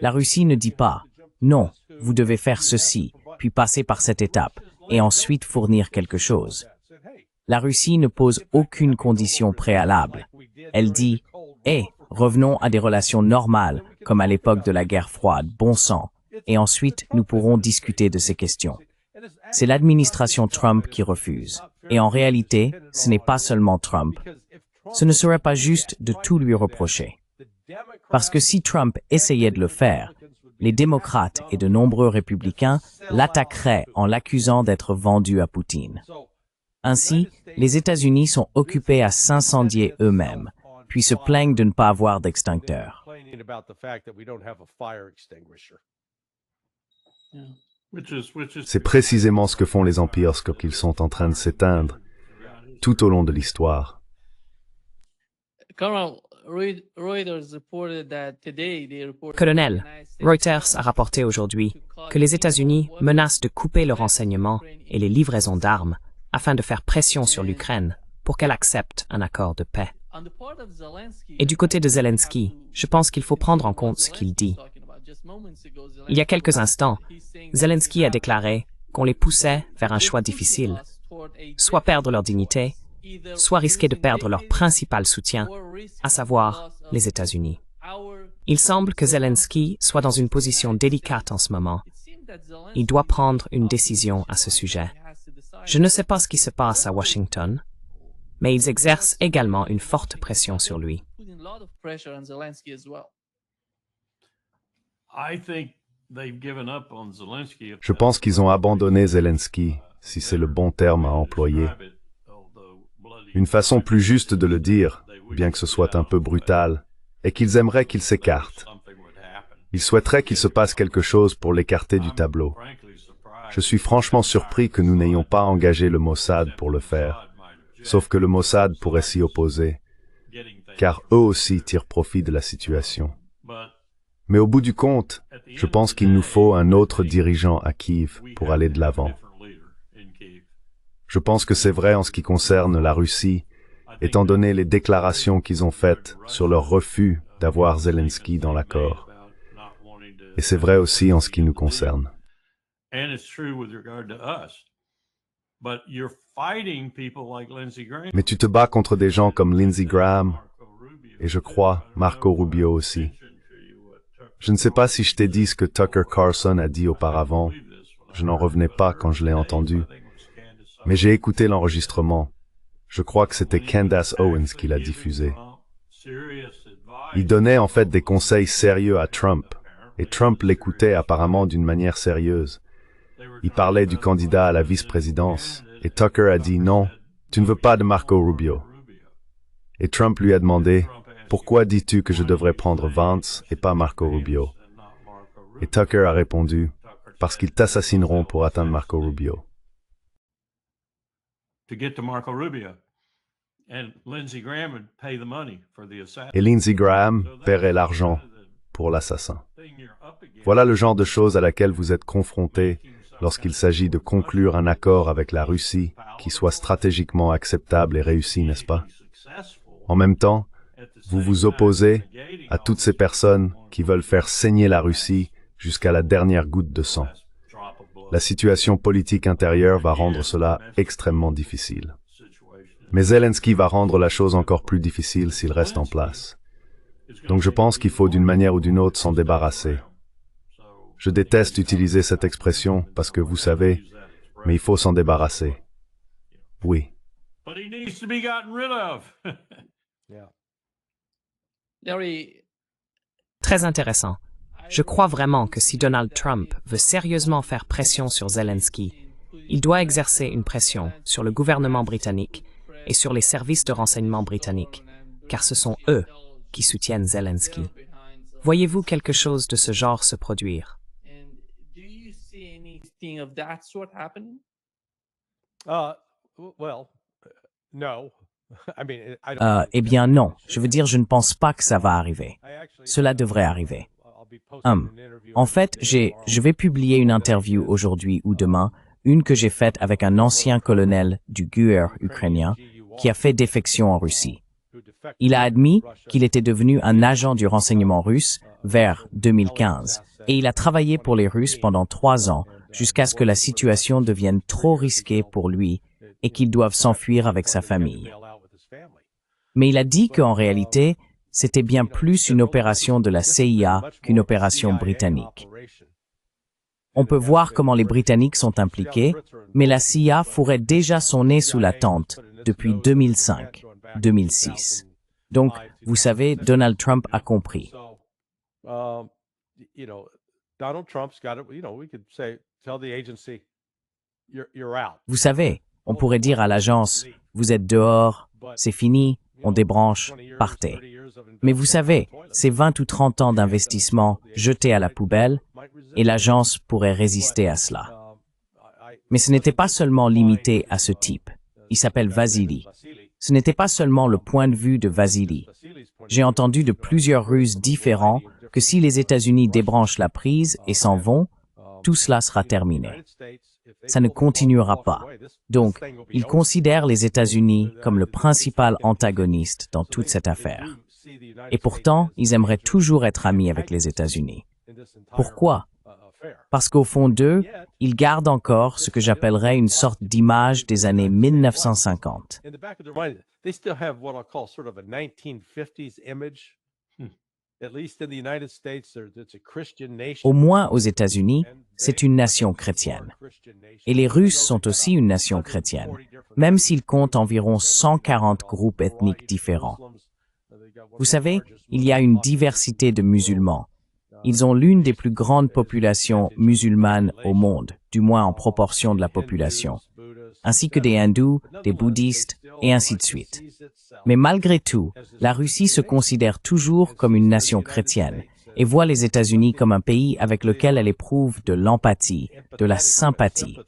La Russie ne dit pas « Non, vous devez faire ceci, puis passer par cette étape, et ensuite fournir quelque chose ». La Russie ne pose aucune condition préalable. Elle dit « Hé, revenons à des relations normales, comme à l'époque de la guerre froide, bon sang, et ensuite nous pourrons discuter de ces questions ». C'est l'administration Trump qui refuse. Et en réalité, ce n'est pas seulement Trump. Ce ne serait pas juste de tout lui reprocher. Parce que si Trump essayait de le faire, les démocrates et de nombreux républicains l'attaqueraient en l'accusant d'être vendu à Poutine. Ainsi, les États-Unis sont occupés à s'incendier eux-mêmes, puis se plaignent de ne pas avoir d'extincteur. C'est précisément ce que font les empires quand ils sont en train de s'éteindre, tout au long de l'histoire. Colonel, Reuters a rapporté aujourd'hui que les États-Unis menacent de couper le renseignement et les livraisons d'armes afin de faire pression sur l'Ukraine pour qu'elle accepte un accord de paix. Et du côté de Zelensky, je pense qu'il faut prendre en compte ce qu'il dit. Il y a quelques instants, Zelensky a déclaré qu'on les poussait vers un choix difficile, soit perdre leur dignité, soit risquer de perdre leur principal soutien, à savoir les États-Unis. Il semble que Zelensky soit dans une position délicate en ce moment. Il doit prendre une décision à ce sujet. Je ne sais pas ce qui se passe à Washington, mais ils exercent également une forte pression sur lui. Je pense qu'ils ont abandonné Zelensky, si c'est le bon terme à employer. Une façon plus juste de le dire, bien que ce soit un peu brutal, est qu'ils aimeraient qu'il s'écarte. Ils souhaiteraient qu'il se passe quelque chose pour l'écarter du tableau. Je suis franchement surpris que nous n'ayons pas engagé le Mossad pour le faire, sauf que le Mossad pourrait s'y opposer, car eux aussi tirent profit de la situation. Mais au bout du compte, je pense qu'il nous faut un autre dirigeant à Kiev pour aller de l'avant. Je pense que c'est vrai en ce qui concerne la Russie, étant donné les déclarations qu'ils ont faites sur leur refus d'avoir Zelensky dans l'accord. Et c'est vrai aussi en ce qui nous concerne. Mais tu te bats contre des gens comme Lindsey Graham, et je crois Marco Rubio aussi. Je ne sais pas si je t'ai dit ce que Tucker Carlson a dit auparavant. Je n'en revenais pas quand je l'ai entendu. Mais j'ai écouté l'enregistrement. Je crois que c'était Candace Owens qui l'a diffusé. Il donnait en fait des conseils sérieux à Trump, et Trump l'écoutait apparemment d'une manière sérieuse. Il parlait du candidat à la vice-présidence, et Tucker a dit non, tu ne veux pas de Marco Rubio. Et Trump lui a demandé, pourquoi dis-tu que je devrais prendre Vance et pas Marco Rubio? Et Tucker a répondu, parce qu'ils t'assassineront pour atteindre Marco Rubio. Et Lindsey Graham paierait l'argent pour l'assassin. Voilà le genre de choses à laquelle vous êtes confrontés lorsqu'il s'agit de conclure un accord avec la Russie qui soit stratégiquement acceptable et réussi, n'est-ce pas? En même temps, vous vous opposez à toutes ces personnes qui veulent faire saigner la Russie jusqu'à la dernière goutte de sang. La situation politique intérieure va rendre cela extrêmement difficile. Mais Zelensky va rendre la chose encore plus difficile s'il reste en place. Donc je pense qu'il faut d'une manière ou d'une autre s'en débarrasser. Je déteste utiliser cette expression parce que vous savez, mais il faut s'en débarrasser. Oui. Très intéressant. Je crois vraiment que si Donald Trump veut sérieusement faire pression sur Zelensky, il doit exercer une pression sur le gouvernement britannique et sur les services de renseignement britanniques, car ce sont eux qui soutiennent Zelensky. Voyez-vous quelque chose de ce genre se produire? Non. Eh bien non, je veux dire, je ne pense pas que ça va arriver. Cela devrait arriver. En fait, je vais publier une interview aujourd'hui ou demain, une que j'ai faite avec un ancien colonel du GUR ukrainien qui a fait défection en Russie. Il a admis qu'il était devenu un agent du renseignement russe vers 2015 et il a travaillé pour les Russes pendant 3 ans jusqu'à ce que la situation devienne trop risquée pour lui et qu'il doive s'enfuir avec sa famille. Mais il a dit qu'en réalité, c'était bien plus une opération de la CIA qu'une opération britannique. On peut voir comment les Britanniques sont impliqués, mais la CIA fourrait déjà son nez sous la tente depuis 2005-2006. Donc, vous savez, Donald Trump a compris. Vous savez, on pourrait dire à l'agence, vous êtes dehors, c'est fini, on débranche, partez. Mais vous savez, c'est 20 ou 30 ans d'investissement jetés à la poubelle et l'agence pourrait résister à cela. Mais ce n'était pas seulement limité à ce type. Il s'appelle Vasily. Ce n'était pas seulement le point de vue de Vasily. J'ai entendu de plusieurs Russes différents que si les États-Unis débranchent la prise et s'en vont, tout cela sera terminé. Ça ne continuera pas. Donc, ils considèrent les États-Unis comme le principal antagoniste dans toute cette affaire. Et pourtant, ils aimeraient toujours être amis avec les États-Unis. Pourquoi? Parce qu'au fond d'eux, ils gardent encore ce que j'appellerais une sorte d'image des années 1950. Au moins aux États-Unis, c'est une nation chrétienne. Et les Russes sont aussi une nation chrétienne, même s'ils comptent environ 140 groupes ethniques différents. Vous savez, il y a une diversité de musulmans. Ils ont l'une des plus grandes populations musulmanes au monde, du moins en proportion de la population, ainsi que des hindous, des bouddhistes, et ainsi de suite. Mais malgré tout, la Russie se considère toujours comme une nation chrétienne et voit les États-Unis comme un pays avec lequel elle éprouve de l'empathie, de la sympathie.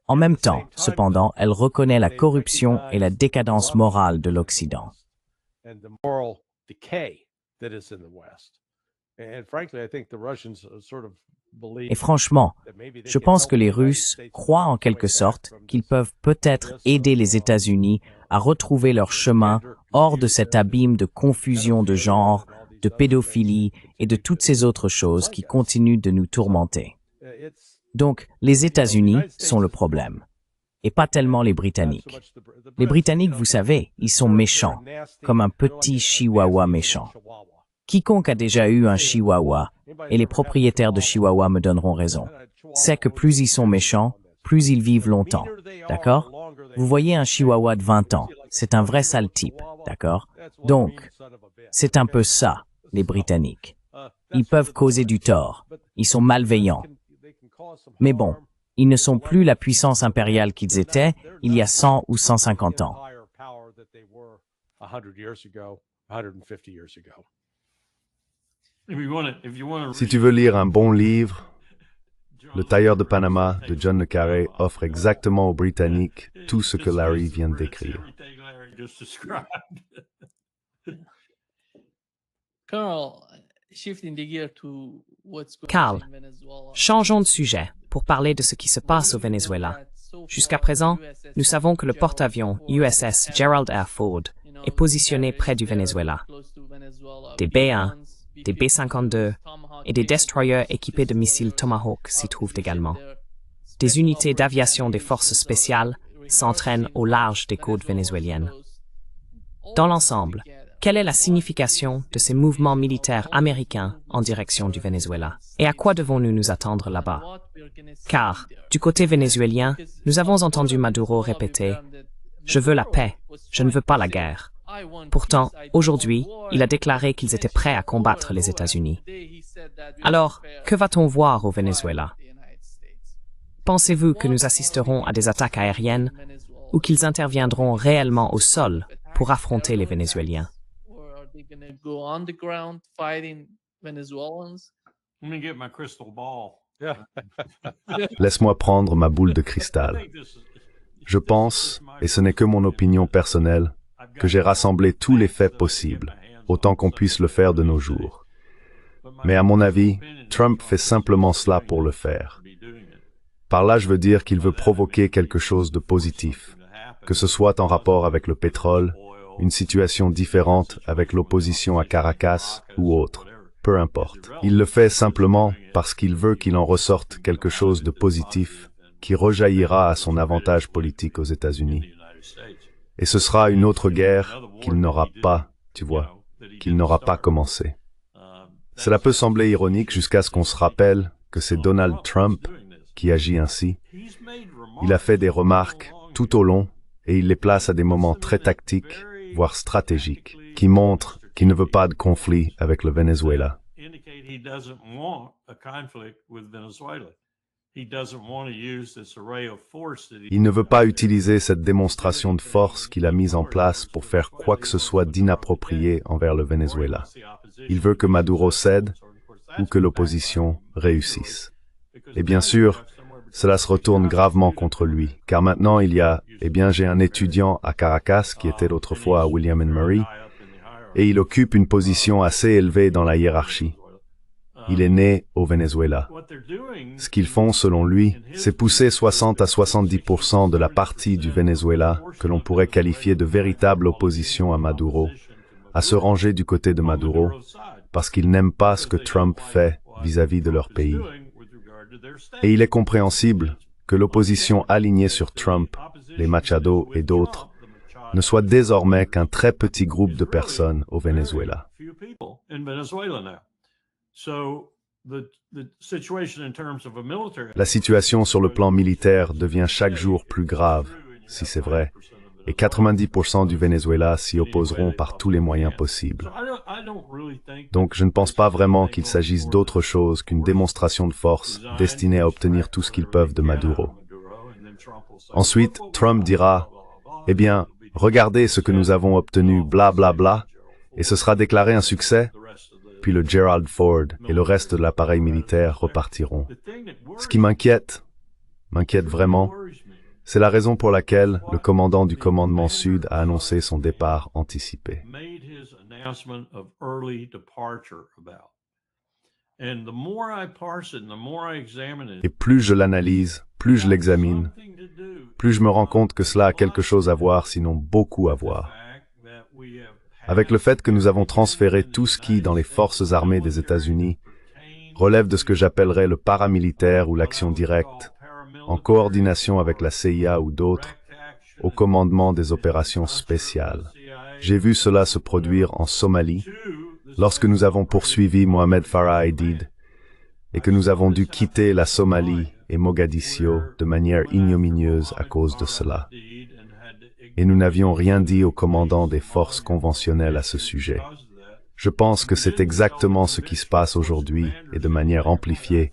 En même temps, cependant, elle reconnaît la corruption et la décadence morale de l'Occident. Et franchement, je pense que les Russes croient en quelque sorte qu'ils peuvent peut-être aider les États-Unis à retrouver leur chemin hors de cet abîme de confusion de genre, de pédophilie et de toutes ces autres choses qui continuent de nous tourmenter. Donc, les États-Unis sont le problème, et pas tellement les Britanniques. Les Britanniques, vous savez, ils sont méchants, comme un petit chihuahua méchant. Quiconque a déjà eu un chihuahua, et les propriétaires de chihuahua me donneront raison, sait que plus ils sont méchants, plus ils vivent longtemps, d'accord? Vous voyez un chihuahua de 20 ans, c'est un vrai sale type, d'accord? Donc, c'est un peu ça, les Britanniques. Ils peuvent causer du tort, ils sont malveillants. Mais bon, ils ne sont plus la puissance impériale qu'ils étaient il y a 100 ou 150 ans. Si tu veux lire un bon livre, Le tailleur de Panama de John le Carré offre exactement aux Britanniques tout ce que Larry vient de décrire. Carl, changeons de sujet pour parler de ce qui se passe au Venezuela. Jusqu'à présent, nous savons que le porte-avions USS Gerald R. Ford est positionné près du Venezuela. Des B-1, des B-52 et des destroyers équipés de missiles Tomahawk s'y trouvent également. Des unités d'aviation des forces spéciales s'entraînent au large des côtes vénézuéliennes. Dans l'ensemble, quelle est la signification de ces mouvements militaires américains en direction du Venezuela? Et à quoi devons-nous nous attendre là-bas? Car, du côté vénézuélien, nous avons entendu Maduro répéter « Je veux la paix, je ne veux pas la guerre ». Pourtant, aujourd'hui, il a déclaré qu'ils étaient prêts à combattre les États-Unis. Alors, que va-t-on voir au Venezuela? Pensez-vous que nous assisterons à des attaques aériennes ou qu'ils interviendront réellement au sol pour affronter les Vénézuéliens? Laisse-moi prendre ma boule de cristal. Je pense, et ce n'est que mon opinion personnelle, que j'ai rassemblé tous les faits possibles, autant qu'on puisse le faire de nos jours. Mais à mon avis, Trump fait simplement cela pour le faire. Par là, je veux dire qu'il veut provoquer quelque chose de positif, que ce soit en rapport avec le pétrole, une situation différente avec l'opposition à Caracas ou autre, peu importe. Il le fait simplement parce qu'il veut qu'il en ressorte quelque chose de positif qui rejaillira à son avantage politique aux États-Unis. Et ce sera une autre guerre qu'il n'aura pas, tu vois, qu'il n'aura pas commencé. Cela peut sembler ironique jusqu'à ce qu'on se rappelle que c'est Donald Trump qui agit ainsi. Il a fait des remarques tout au long et il les place à des moments très tactiques, voire stratégiques, qui montrent qu'il ne veut pas de conflit avec le Venezuela. Il ne veut pas utiliser cette démonstration de force qu'il a mise en place pour faire quoi que ce soit d'inapproprié envers le Venezuela. Il veut que Maduro cède ou que l'opposition réussisse. Et bien sûr, cela se retourne gravement contre lui, car maintenant il y a, j'ai un étudiant à Caracas qui était autrefois à William & Mary, et il occupe une position assez élevée dans la hiérarchie. Il est né au Venezuela. Ce qu'ils font, selon lui, c'est pousser 60 à 70% de la partie du Venezuela que l'on pourrait qualifier de véritable opposition à Maduro, à se ranger du côté de Maduro, parce qu'ils n'aiment pas ce que Trump fait vis-à-vis de leur pays. Et il est compréhensible que l'opposition alignée sur Trump, les Machado et d'autres, ne soit désormais qu'un très petit groupe de personnes au Venezuela. La situation sur le plan militaire devient chaque jour plus grave, si c'est vrai, et 90% du Venezuela s'y opposeront par tous les moyens possibles. Donc je ne pense pas vraiment qu'il s'agisse d'autre chose qu'une démonstration de force destinée à obtenir tout ce qu'ils peuvent de Maduro. Ensuite, Trump dira, regardez ce que nous avons obtenu, bla bla bla, et ce sera déclaré un succès, puis le Gerald Ford et le reste de l'appareil militaire repartiront. Ce qui m'inquiète vraiment, c'est la raison pour laquelle le commandant du commandement Sud a annoncé son départ anticipé. Et plus je l'analyse, plus je l'examine, plus je me rends compte que cela a quelque chose à voir, sinon beaucoup à voir, avec le fait que nous avons transféré tout ce qui, dans les forces armées des États-Unis, relève de ce que j'appellerais le paramilitaire ou l'action directe, en coordination avec la CIA ou d'autres, au commandement des opérations spéciales. J'ai vu cela se produire en Somalie, lorsque nous avons poursuivi Mohamed Farah Aidid, et que nous avons dû quitter la Somalie et Mogadiscio de manière ignominieuse à cause de cela. Et nous n'avions rien dit au commandant des forces conventionnelles à ce sujet. Je pense que c'est exactement ce qui se passe aujourd'hui et de manière amplifiée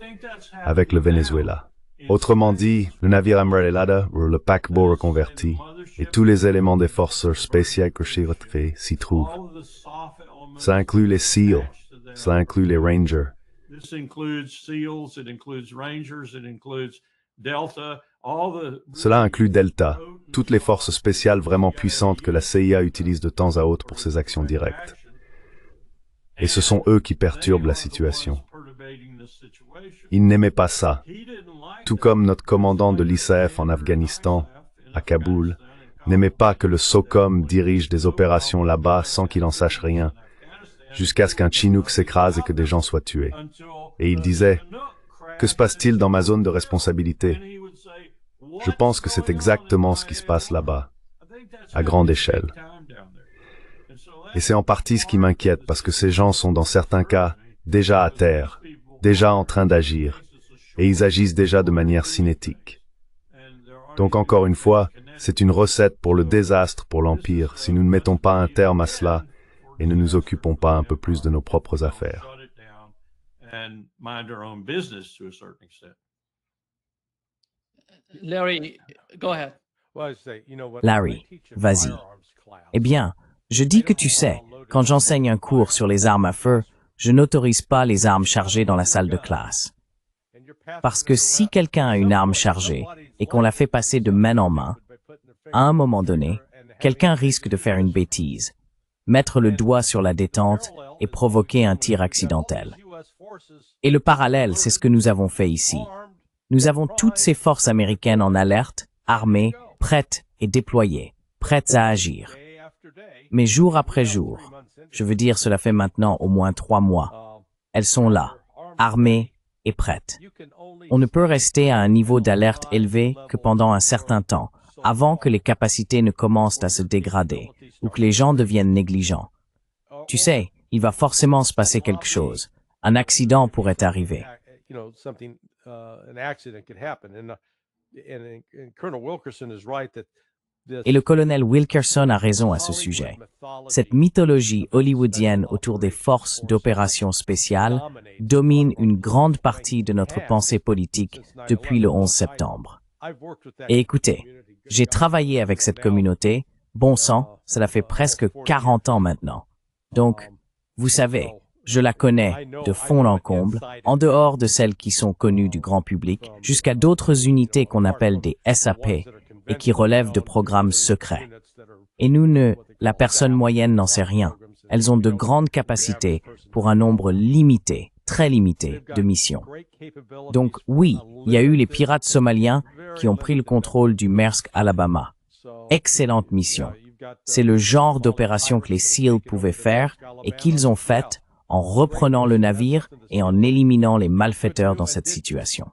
avec le Venezuela. Autrement dit, le navire Umbrella ou le paquebot reconverti et tous les éléments des forces spéciales que j'ai retrouvés s'y trouvent. Ça inclut les SEAL, ça inclut les Rangers. Cela inclut Delta, toutes les forces spéciales vraiment puissantes que la CIA utilise de temps à autre pour ses actions directes. Et ce sont eux qui perturbent la situation. Ils n'aimaient pas ça. Tout comme notre commandant de l'ISAF en Afghanistan, à Kaboul, n'aimait pas que le SOCOM dirige des opérations là-bas sans qu'il en sache rien, jusqu'à ce qu'un Chinook s'écrase et que des gens soient tués. Et il disait, « Que se passe-t-il dans ma zone de responsabilité ?» Je pense que c'est exactement ce qui se passe là-bas, à grande échelle. Et c'est en partie ce qui m'inquiète, parce que ces gens sont dans certains cas déjà à terre, déjà en train d'agir, et ils agissent déjà de manière cinétique. Donc encore une fois, c'est une recette pour le désastre pour l'Empire si nous ne mettons pas un terme à cela et ne nous occupons pas un peu plus de nos propres affaires. Larry, go ahead. Larry, vas-y. Eh bien, je dis que tu sais, quand j'enseigne un cours sur les armes à feu, je n'autorise pas les armes chargées dans la salle de classe. Parce que si quelqu'un a une arme chargée et qu'on la fait passer de main en main, à un moment donné, quelqu'un risque de faire une bêtise, mettre le doigt sur la détente et provoquer un tir accidentel. Et le parallèle, c'est ce que nous avons fait ici. Nous avons toutes ces forces américaines en alerte, armées, prêtes et déployées, prêtes à agir. Mais jour après jour, je veux dire cela fait maintenant au moins 3 mois, elles sont là, armées et prêtes. On ne peut rester à un niveau d'alerte élevé que pendant un certain temps, avant que les capacités ne commencent à se dégrader ou que les gens deviennent négligents. Tu sais, il va forcément se passer quelque chose. Un accident pourrait arriver. Et le colonel Wilkerson a raison à ce sujet. Cette mythologie hollywoodienne autour des forces d'opération spéciales domine une grande partie de notre pensée politique depuis le 11 septembre. Et écoutez, j'ai travaillé avec cette communauté, bon sang, cela fait presque 40 ans maintenant. Donc, vous savez, je la connais de fond en comble, en dehors de celles qui sont connues du grand public, jusqu'à d'autres unités qu'on appelle des SAP et qui relèvent de programmes secrets. Et la personne moyenne n'en sait rien. Elles ont de grandes capacités pour un nombre limité, très limité, de missions. Donc oui, il y a eu les pirates somaliens qui ont pris le contrôle du Maersk, Alabama. Excellente mission. C'est le genre d'opération que les SEAL pouvaient faire et qu'ils ont faite en reprenant le navire et en éliminant les malfaiteurs dans cette situation.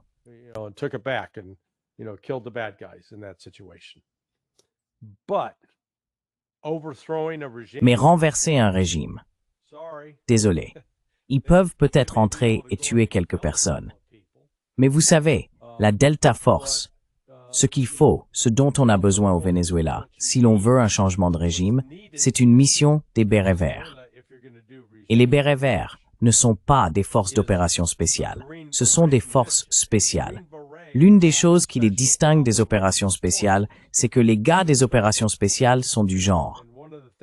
Mais renverser un régime, désolé, ils peuvent peut-être entrer et tuer quelques personnes. Mais vous savez, la Delta Force, ce qu'il faut, ce dont on a besoin au Venezuela, si l'on veut un changement de régime, c'est une mission des bérets verts. Et les bérets verts ne sont pas des forces d'opération spéciales, ce sont des forces spéciales. L'une des choses qui les distingue des opérations spéciales, c'est que les gars des opérations spéciales sont du genre.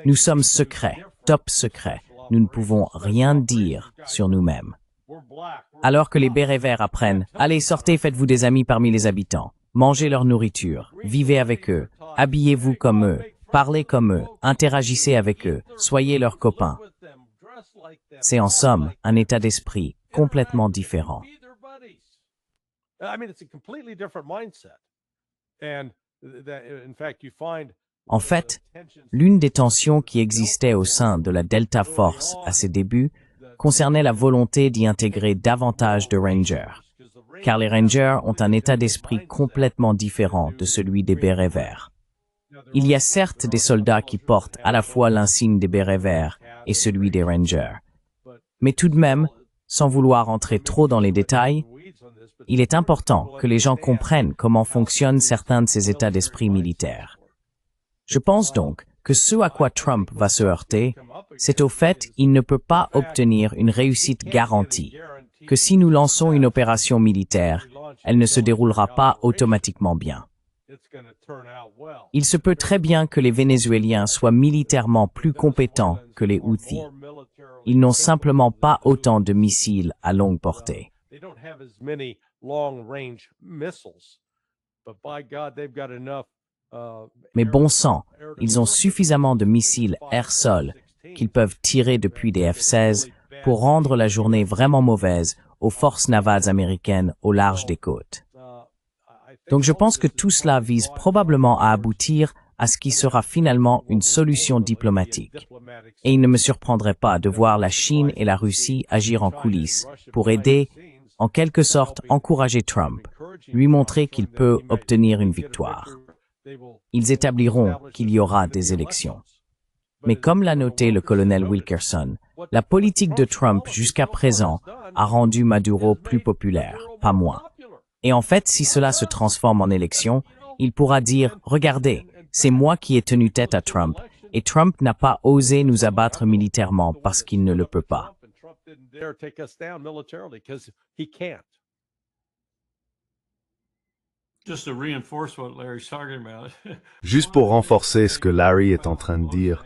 Nous sommes secrets, top secrets, nous ne pouvons rien dire sur nous-mêmes. Alors que les bérets verts apprennent, allez sortez, faites-vous des amis parmi les habitants, mangez leur nourriture, vivez avec eux, habillez-vous comme eux, parlez comme eux, interagissez avec eux, soyez leurs copains. C'est en somme un état d'esprit complètement différent. En fait, l'une des tensions qui existait au sein de la Delta Force à ses débuts concernait la volonté d'y intégrer davantage de Rangers, car les Rangers ont un état d'esprit complètement différent de celui des bérets verts. Il y a certes des soldats qui portent à la fois l'insigne des bérets verts et celui des Rangers, mais tout de même, sans vouloir entrer trop dans les détails, il est important que les gens comprennent comment fonctionnent certains de ces états d'esprit militaires. Je pense donc que ce à quoi Trump va se heurter, c'est au fait qu'il ne peut pas obtenir une réussite garantie, que si nous lançons une opération militaire, elle ne se déroulera pas automatiquement bien. Il se peut très bien que les Vénézuéliens soient militairement plus compétents que les Houthis. Ils n'ont simplement pas autant de missiles à longue portée. Mais bon sang, ils ont suffisamment de missiles air-sol qu'ils peuvent tirer depuis des F-16 pour rendre la journée vraiment mauvaise aux forces navales américaines au large des côtes. Donc je pense que tout cela vise probablement à aboutir à ce qui sera finalement une solution diplomatique. Et il ne me surprendrait pas de voir la Chine et la Russie agir en coulisses pour aider, en quelque sorte, encourager Trump, lui montrer qu'il peut obtenir une victoire. Ils établiront qu'il y aura des élections. Mais comme l'a noté le colonel Wilkerson, la politique de Trump jusqu'à présent a rendu Maduro plus populaire, pas moins. Et en fait, si cela se transforme en élection, il pourra dire « Regardez, c'est moi qui ai tenu tête à Trump, et Trump n'a pas osé nous abattre militairement parce qu'il ne le peut pas. » Juste pour renforcer ce que Larry est en train de dire,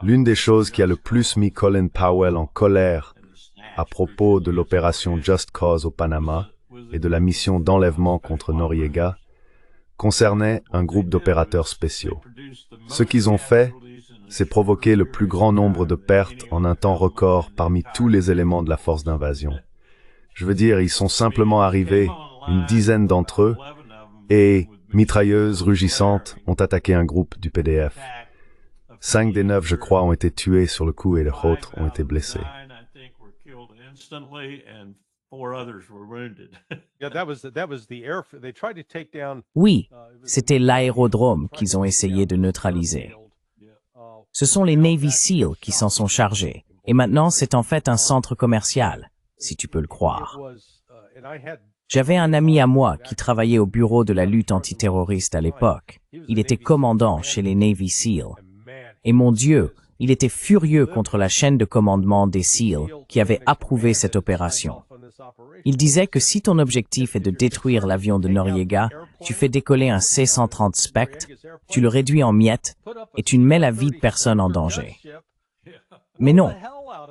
l'une des choses qui a le plus mis Colin Powell en colère à propos de l'opération Just Cause au Panama et de la mission d'enlèvement contre Noriega concernait un groupe d'opérateurs spéciaux. Ce qu'ils ont fait, c'est provoquer le plus grand nombre de pertes en un temps record parmi tous les éléments de la force d'invasion. Je veux dire, ils sont simplement arrivés, une dizaine d'entre eux, et, mitrailleuses rugissantes, ont attaqué un groupe du PDF. 5 des 9, je crois, ont été tués sur le coup et les autres ont été blessés. Oui, c'était l'aérodrome qu'ils ont essayé de neutraliser. Ce sont les Navy SEAL qui s'en sont chargés. Et maintenant, c'est en fait un centre commercial, si tu peux le croire. J'avais un ami à moi qui travaillait au bureau de la lutte antiterroriste à l'époque. Il était commandant chez les Navy SEAL. Et mon Dieu, il était furieux contre la chaîne de commandement des SEAL qui avait approuvé cette opération. Il disait que si ton objectif est de détruire l'avion de Noriega, tu fais décoller un C-130 Spectre, tu le réduis en miettes et tu ne mets la vie de personne en danger. Mais non,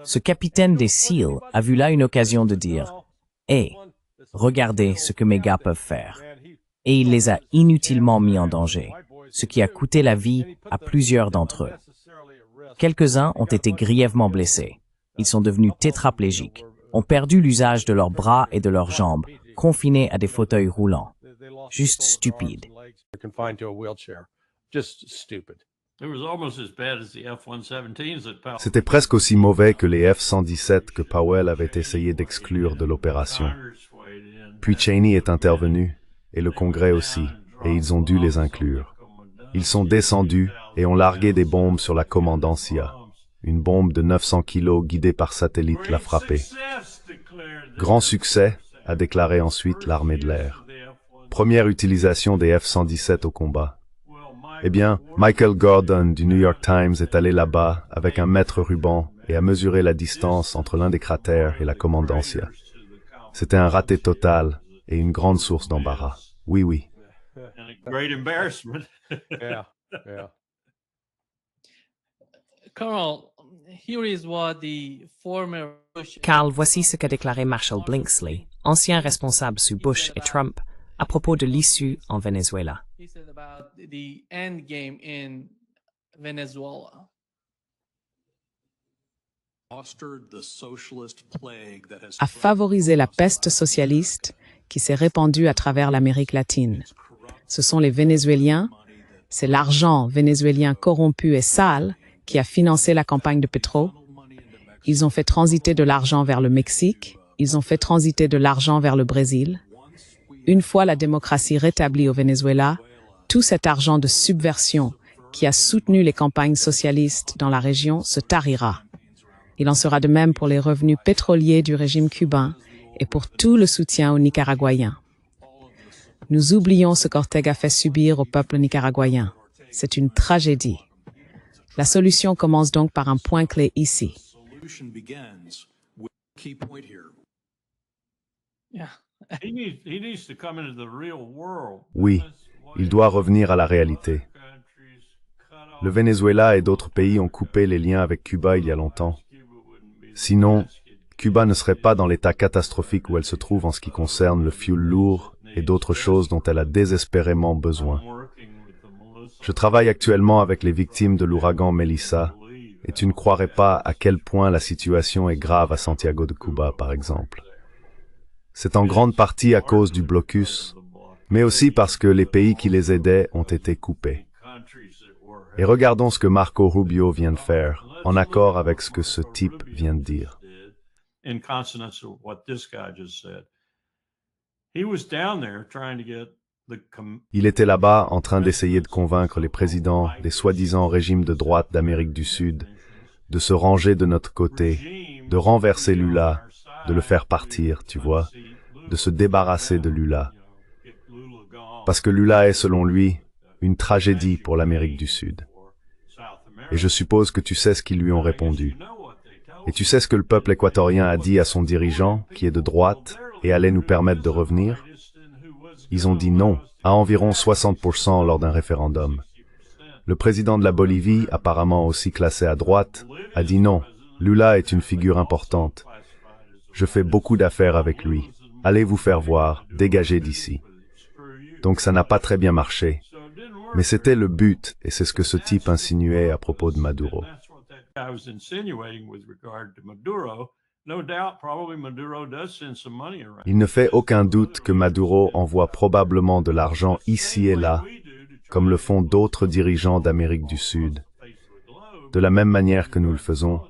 ce capitaine des SEAL a vu là une occasion de dire « Hey, regardez ce que mes gars peuvent faire ». Et il les a inutilement mis en danger, ce qui a coûté la vie à plusieurs d'entre eux. Quelques-uns ont été grièvement blessés. Ils sont devenus tétraplégiques, ont perdu l'usage de leurs bras et de leurs jambes, confinés à des fauteuils roulants. Juste stupide. C'était presque aussi mauvais que les F-117 que Powell avait essayé d'exclure de l'opération. Puis Cheney est intervenu, et le Congrès aussi, et ils ont dû les inclure. Ils sont descendus et ont largué des bombes sur la commandancia. Une bombe de 900 kilos guidée par satellite l'a frappée. Grand succès, a déclaré ensuite l'armée de l'air. Première utilisation des F-117 au combat. Eh bien, Michael Gordon du New York Times est allé là-bas avec un mètre ruban et a mesuré la distance entre l'un des cratères et la commandancia. C'était un raté total et une grande source d'embarras. Oui, oui. Carl, voici ce qu'a déclaré Marshall Blinkley, ancien responsable sous Bush et Trump, à propos de l'issue en Venezuela. A favorisé la peste socialiste qui s'est répandue à travers l'Amérique latine. Ce sont les Vénézuéliens, c'est l'argent vénézuélien corrompu et sale qui a financé la campagne de Petro. Ils ont fait transiter de l'argent vers le Mexique, ils ont fait transiter de l'argent vers le Brésil. Une fois la démocratie rétablie au Venezuela, tout cet argent de subversion qui a soutenu les campagnes socialistes dans la région se tarira. Il en sera de même pour les revenus pétroliers du régime cubain et pour tout le soutien aux Nicaraguayens. Nous oublions ce qu'Ortega a fait subir au peuple nicaraguayen. C'est une tragédie. La solution commence donc par un point clé ici. Oui, il doit revenir à la réalité. Le Venezuela et d'autres pays ont coupé les liens avec Cuba il y a longtemps. Sinon, Cuba ne serait pas dans l'état catastrophique où elle se trouve en ce qui concerne le fioul lourd et d'autres choses dont elle a désespérément besoin. Je travaille actuellement avec les victimes de l'ouragan Melissa, et tu ne croirais pas à quel point la situation est grave à Santiago de Cuba, par exemple. C'est en grande partie à cause du blocus, mais aussi parce que les pays qui les aidaient ont été coupés. Et regardons ce que Marco Rubio vient de faire, en accord avec ce que ce type vient de dire. Il était là-bas en train d'essayer de convaincre les présidents des soi-disant régimes de droite d'Amérique du Sud de se ranger de notre côté, de renverser Lula, de le faire partir, tu vois, de se débarrasser de Lula. Parce que Lula est, selon lui, une tragédie pour l'Amérique du Sud. Et je suppose que tu sais ce qu'ils lui ont répondu. Et tu sais ce que le peuple équatorien a dit à son dirigeant, qui est de droite, et allait nous permettre de revenir? Ils ont dit non, à environ 60% lors d'un référendum. Le président de la Bolivie, apparemment aussi classé à droite, a dit non, Lula est une figure importante. Je fais beaucoup d'affaires avec lui. Allez vous faire voir, dégagez d'ici. Donc ça n'a pas très bien marché. Mais c'était le but, et c'est ce que ce type insinuait à propos de Maduro. Il ne fait aucun doute que Maduro envoie probablement de l'argent ici et là, comme le font d'autres dirigeants d'Amérique du Sud, de la même manière que nous le faisons,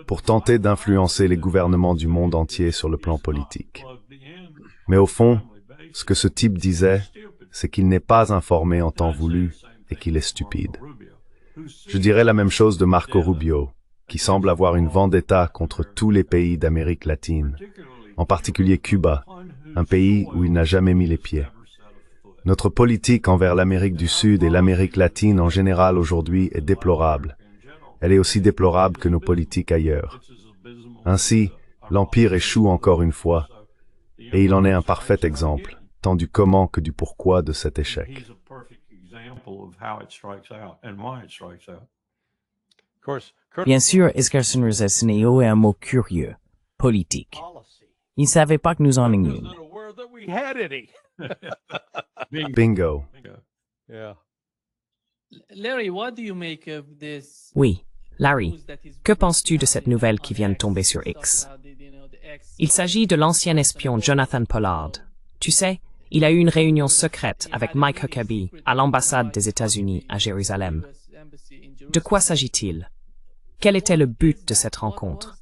pour tenter d'influencer les gouvernements du monde entier sur le plan politique. Mais au fond, ce que ce type disait, c'est qu'il n'est pas informé en temps voulu et qu'il est stupide. Je dirais la même chose de Marco Rubio, qui semble avoir une vendetta contre tous les pays d'Amérique latine, en particulier Cuba, un pays où il n'a jamais mis les pieds. Notre politique envers l'Amérique du Sud et l'Amérique latine en général aujourd'hui est déplorable. Elle est aussi déplorable que nos politiques ailleurs. Ainsi, l'Empire échoue encore une fois, et il en est un parfait exemple, tant du comment que du pourquoi de cet échec. Bien sûr, Iskerson Rosesneo est un mot curieux, politique. Il ne savait pas que nous en ayons une. Bingo. Larry, what do you make of this? Oui, Larry, que penses-tu de cette nouvelle qui vient de tomber sur X? Il s'agit de l'ancien espion Jonathan Pollard. Tu sais, il a eu une réunion secrète avec Mike Huckabee à l'ambassade des États-Unis à Jérusalem. De quoi s'agit-il? Quel était le but de cette rencontre?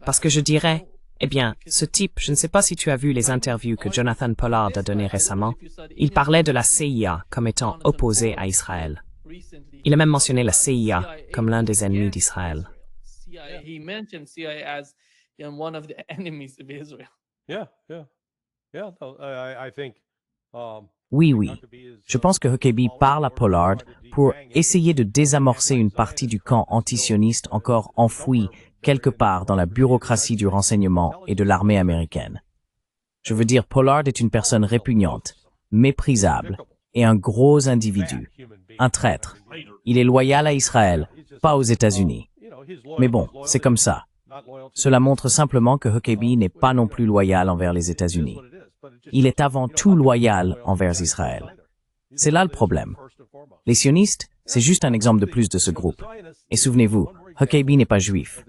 Parce que je dirais, eh bien, ce type, je ne sais pas si tu as vu les interviews que Jonathan Pollard a données récemment, il parlait de la CIA comme étant opposée à Israël. Il a même mentionné la CIA comme l'un des ennemis d'Israël. He mentioned CIA as one of the enemies of Israel. Oui. Je pense que Huckabee parle à Pollard pour essayer de désamorcer une partie du camp antisioniste encore enfoui quelque part dans la bureaucratie du renseignement et de l'armée américaine. Je veux dire, Pollard est une personne répugnante, méprisable et un gros individu, un traître. Il est loyal à Israël, pas aux États-Unis. Mais bon, c'est comme ça. Cela montre simplement que Huckabee n'est pas non plus loyal envers les États-Unis. Il est avant tout loyal envers Israël. C'est là le problème. Les sionistes, c'est juste un exemple de plus de ce groupe. Et souvenez-vous, Huckabee n'est pas juif.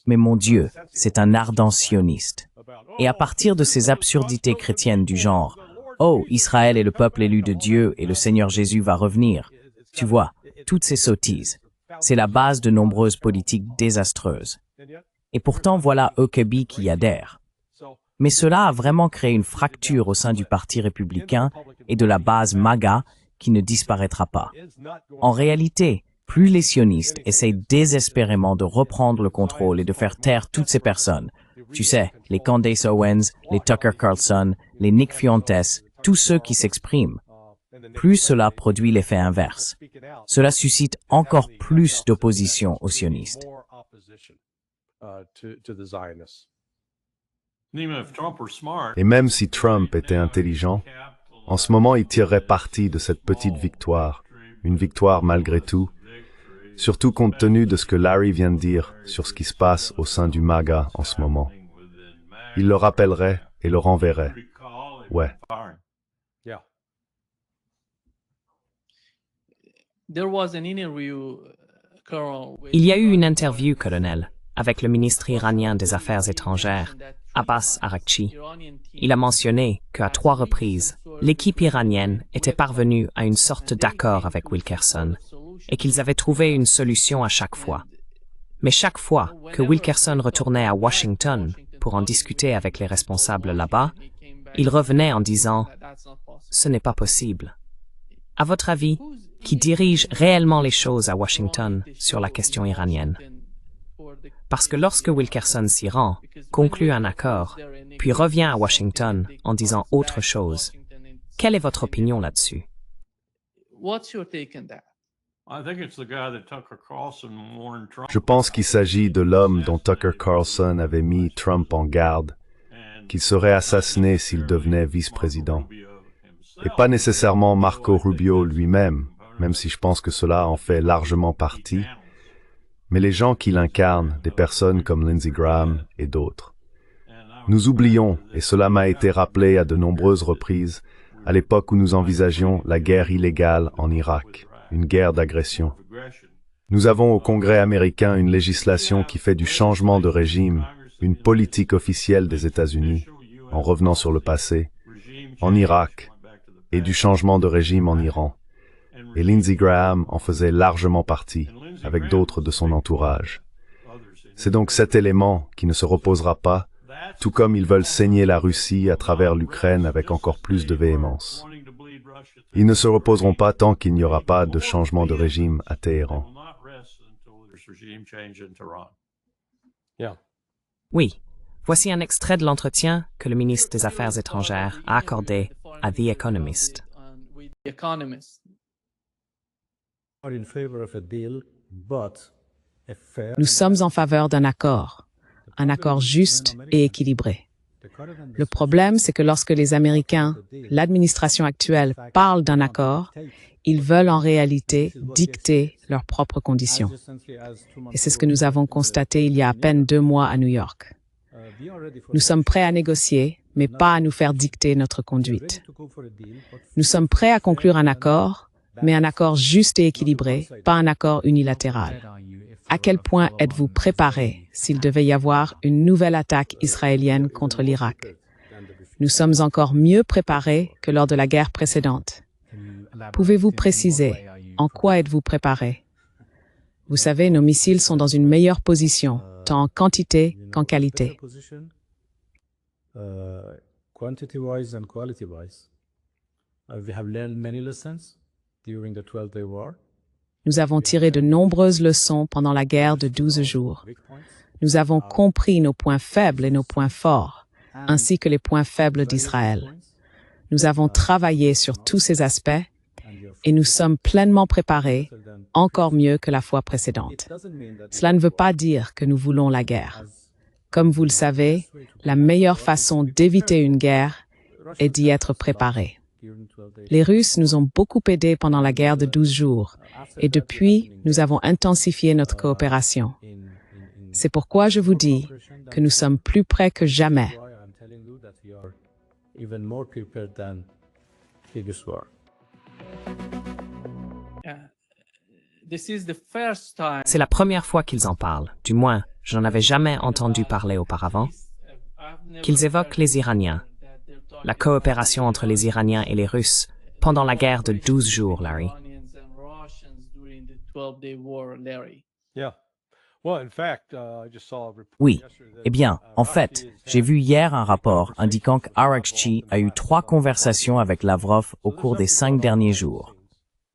Mais mon Dieu, c'est un ardent sioniste. Et à partir de ces absurdités chrétiennes du genre « Oh, Israël est le peuple élu de Dieu et le Seigneur Jésus va revenir », tu vois, toutes ces sottises, c'est la base de nombreuses politiques désastreuses. Et pourtant, voilà Huckabee qui y adhère. Mais cela a vraiment créé une fracture au sein du Parti républicain et de la base MAGA qui ne disparaîtra pas. En réalité, plus les sionistes essayent désespérément de reprendre le contrôle et de faire taire toutes ces personnes, tu sais, les Candace Owens, les Tucker Carlson, les Nick Fuentes, tous ceux qui s'expriment, plus cela produit l'effet inverse. Cela suscite encore plus d'opposition aux sionistes. Et même si Trump était intelligent, en ce moment il tirerait parti de cette petite victoire, une victoire malgré tout, surtout compte tenu de ce que Larry vient de dire sur ce qui se passe au sein du MAGA en ce moment. Il le rappellerait et le renverrait. Ouais. Il y a eu une interview, colonel, avec le ministre iranien des Affaires étrangères, Abbas Araghchi. Il a mentionné qu'à 3 reprises, l'équipe iranienne était parvenue à une sorte d'accord avec Wilkerson et qu'ils avaient trouvé une solution à chaque fois. Mais chaque fois que Wilkerson retournait à Washington pour en discuter avec les responsables là-bas, il revenait en disant « Ce n'est pas possible ». À votre avis, qui dirige réellement les choses à Washington sur la question iranienne? Parce que lorsque Wilkerson s'y rend, conclut un accord, puis revient à Washington en disant autre chose, quelle est votre opinion là-dessus? Je pense qu'il s'agit de l'homme dont Tucker Carlson avait mis Trump en garde, qu'il serait assassiné s'il devenait vice-président. Et pas nécessairement Marco Rubio lui-même, même si je pense que cela en fait largement partie, mais les gens qui l'incarnent, des personnes comme Lindsey Graham et d'autres. Nous oublions, et cela m'a été rappelé à de nombreuses reprises, à l'époque où nous envisagions la guerre illégale en Irak, une guerre d'agression. Nous avons au Congrès américain une législation qui fait du changement de régime une politique officielle des États-Unis, en revenant sur le passé, en Irak, et du changement de régime en Iran. Et Lindsey Graham en faisait largement partie, avec d'autres de son entourage. C'est donc cet élément qui ne se reposera pas, tout comme ils veulent saigner la Russie à travers l'Ukraine avec encore plus de véhémence. Ils ne se reposeront pas tant qu'il n'y aura pas de changement de régime à Téhéran. Oui, voici un extrait de l'entretien que le ministre des Affaires étrangères a accordé à The Economist. Nous sommes en faveur d'un accord juste et équilibré. Le problème, c'est que lorsque les Américains, l'administration actuelle, parlent d'un accord, ils veulent en réalité dicter leurs propres conditions. Et c'est ce que nous avons constaté il y a à peine 2 mois à New York. Nous sommes prêts à négocier, mais pas à nous faire dicter notre conduite. Nous sommes prêts à conclure un accord, mais un accord juste et équilibré, pas un accord unilatéral. À quel point êtes-vous préparés s'il devait y avoir une nouvelle attaque israélienne contre l'Irak? Nous sommes encore mieux préparés que lors de la guerre précédente. Pouvez-vous préciser en quoi êtes-vous préparés? Vous savez, nos missiles sont dans une meilleure position, tant en quantité qu'en qualité. Quantity-wise and quality-wise. We have learned many lessons during the 12-day war. Nous avons tiré de nombreuses leçons pendant la guerre de 12 jours. Nous avons compris nos points faibles et nos points forts, ainsi que les points faibles d'Israël. Nous avons travaillé sur tous ces aspects et nous sommes pleinement préparés, encore mieux que la fois précédente. Cela ne veut pas dire que nous voulons la guerre. Comme vous le savez, la meilleure façon d'éviter une guerre est d'y être préparé. Les Russes nous ont beaucoup aidés pendant la guerre de 12 jours et depuis, nous avons intensifié notre coopération. C'est pourquoi je vous dis que nous sommes plus prêts que jamais. C'est la première fois qu'ils en parlent, du moins, je n'en avais jamais entendu parler auparavant, qu'ils évoquent les Iraniens, la coopération entre les Iraniens et les Russes pendant la guerre de 12 jours, Larry. Oui. Eh bien, en fait, j'ai vu hier un rapport indiquant que Araghchi a eu 3 conversations avec Lavrov au cours des 5 derniers jours.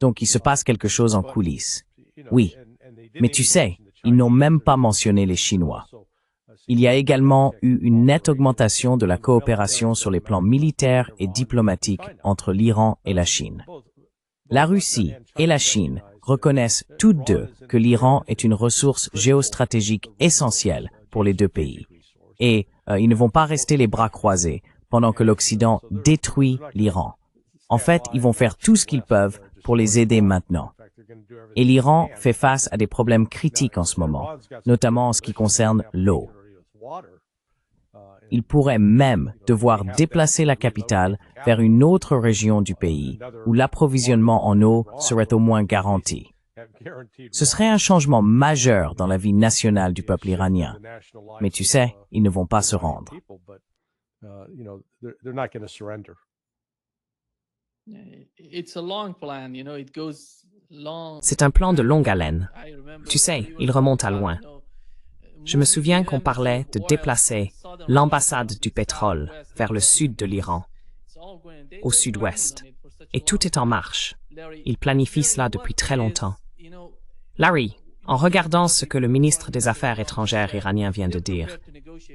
Donc, il se passe quelque chose en coulisses. Oui. Mais tu sais, ils n'ont même pas mentionné les Chinois. Il y a également eu une nette augmentation de la coopération sur les plans militaires et diplomatiques entre l'Iran et la Chine. La Russie et la Chine reconnaissent toutes deux que l'Iran est une ressource géostratégique essentielle pour les deux pays. Et ils ne vont pas rester les bras croisés pendant que l'Occident détruit l'Iran. En fait, ils vont faire tout ce qu'ils peuvent pour les aider maintenant. Et l'Iran fait face à des problèmes critiques en ce moment, notamment en ce qui concerne l'eau. Il pourrait même devoir déplacer la capitale vers une autre région du pays où l'approvisionnement en eau serait au moins garanti. Ce serait un changement majeur dans la vie nationale du peuple iranien. Mais tu sais, ils ne vont pas se rendre. C'est un plan de longue haleine. Tu sais, il remonte à loin. Je me souviens qu'on parlait de déplacer l'ambassade du pétrole vers le sud de l'Iran, au sud-ouest. Et tout est en marche. Ils planifient cela depuis très longtemps. Larry, en regardant ce que le ministre des Affaires étrangères iranien vient de dire,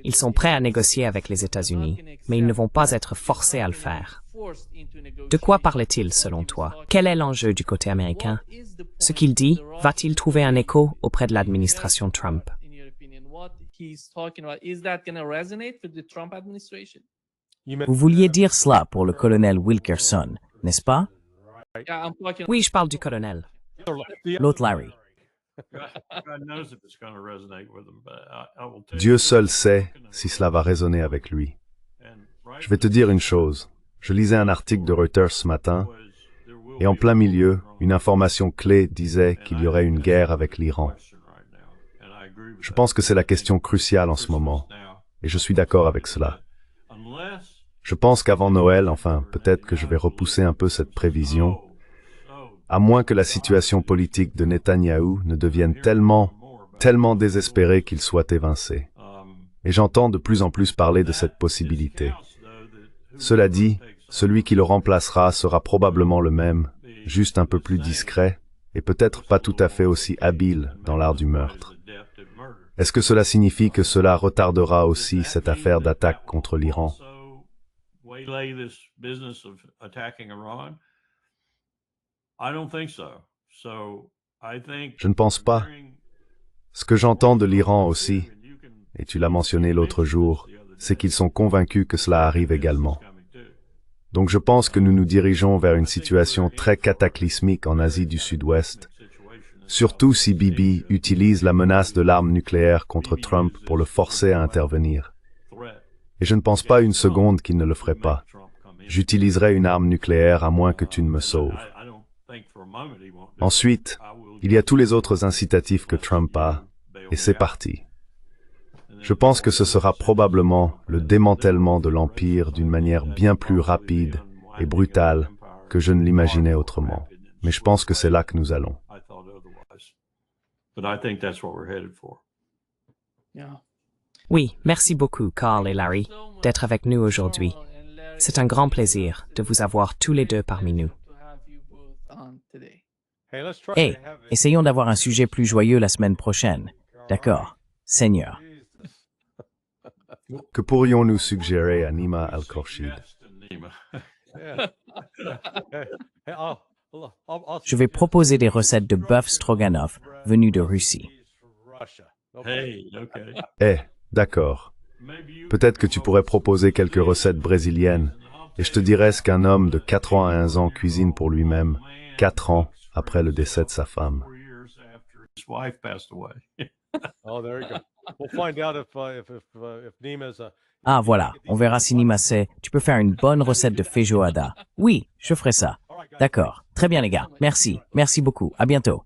ils sont prêts à négocier avec les États-Unis, mais ils ne vont pas être forcés à le faire. De quoi parlait-il selon toi? Quel est l'enjeu du côté américain? Ce qu'il dit, va-t-il trouver un écho auprès de l'administration Trump? Vous vouliez dire cela pour le colonel Wilkerson, n'est-ce pas? Oui, je parle du colonel. L'autre Larry. Dieu seul sait si cela va résonner avec lui. Je vais te dire une chose. Je lisais un article de Reuters ce matin, et en plein milieu, une information clé disait qu'il y aurait une guerre avec l'Iran. Je pense que c'est la question cruciale en ce moment, et je suis d'accord avec cela. Je pense qu'avant Noël, enfin, peut-être que je vais repousser un peu cette prévision, à moins que la situation politique de Netanyahou ne devienne tellement désespérée qu'il soit évincé. Et j'entends de plus en plus parler de cette possibilité. Cela dit, celui qui le remplacera sera probablement le même, juste un peu plus discret, et peut-être pas tout à fait aussi habile dans l'art du meurtre. Est-ce que cela signifie que cela retardera aussi cette affaire d'attaque contre l'Iran? Je ne pense pas. Ce que j'entends de l'Iran aussi, et tu l'as mentionné l'autre jour, c'est qu'ils sont convaincus que cela arrive également. Donc je pense que nous nous dirigeons vers une situation très cataclysmique en Asie du Sud-Ouest, surtout si Bibi utilise la menace de l'arme nucléaire contre Trump pour le forcer à intervenir. Et je ne pense pas une seconde qu'il ne le ferait pas. J'utiliserai une arme nucléaire à moins que tu ne me sauves. Ensuite, il y a tous les autres incitatifs que Trump a, et c'est parti. Je pense que ce sera probablement le démantèlement de l'Empire d'une manière bien plus rapide et brutale que je ne l'imaginais autrement. Mais je pense que c'est là que nous allons. Oui, merci beaucoup, Carl et Larry, d'être avec nous aujourd'hui. C'est un grand plaisir de vous avoir tous les deux parmi nous. Hey, essayons d'avoir un sujet plus joyeux la semaine prochaine. D'accord, Seigneur. Que pourrions-nous suggérer à Nima Al-Khorshid? Je vais proposer des recettes de bœuf stroganoff venues de Russie. D'accord. Peut-être que tu pourrais proposer quelques recettes brésiliennes, et je te dirais ce qu'un homme de 81 ans cuisine pour lui-même, 4 ans après le décès de sa femme. Ah voilà, on verra si Nima sait. Tu peux faire une bonne recette de feijoada. Oui, je ferai ça. D'accord. Très bien les gars. Merci. Merci beaucoup. À bientôt.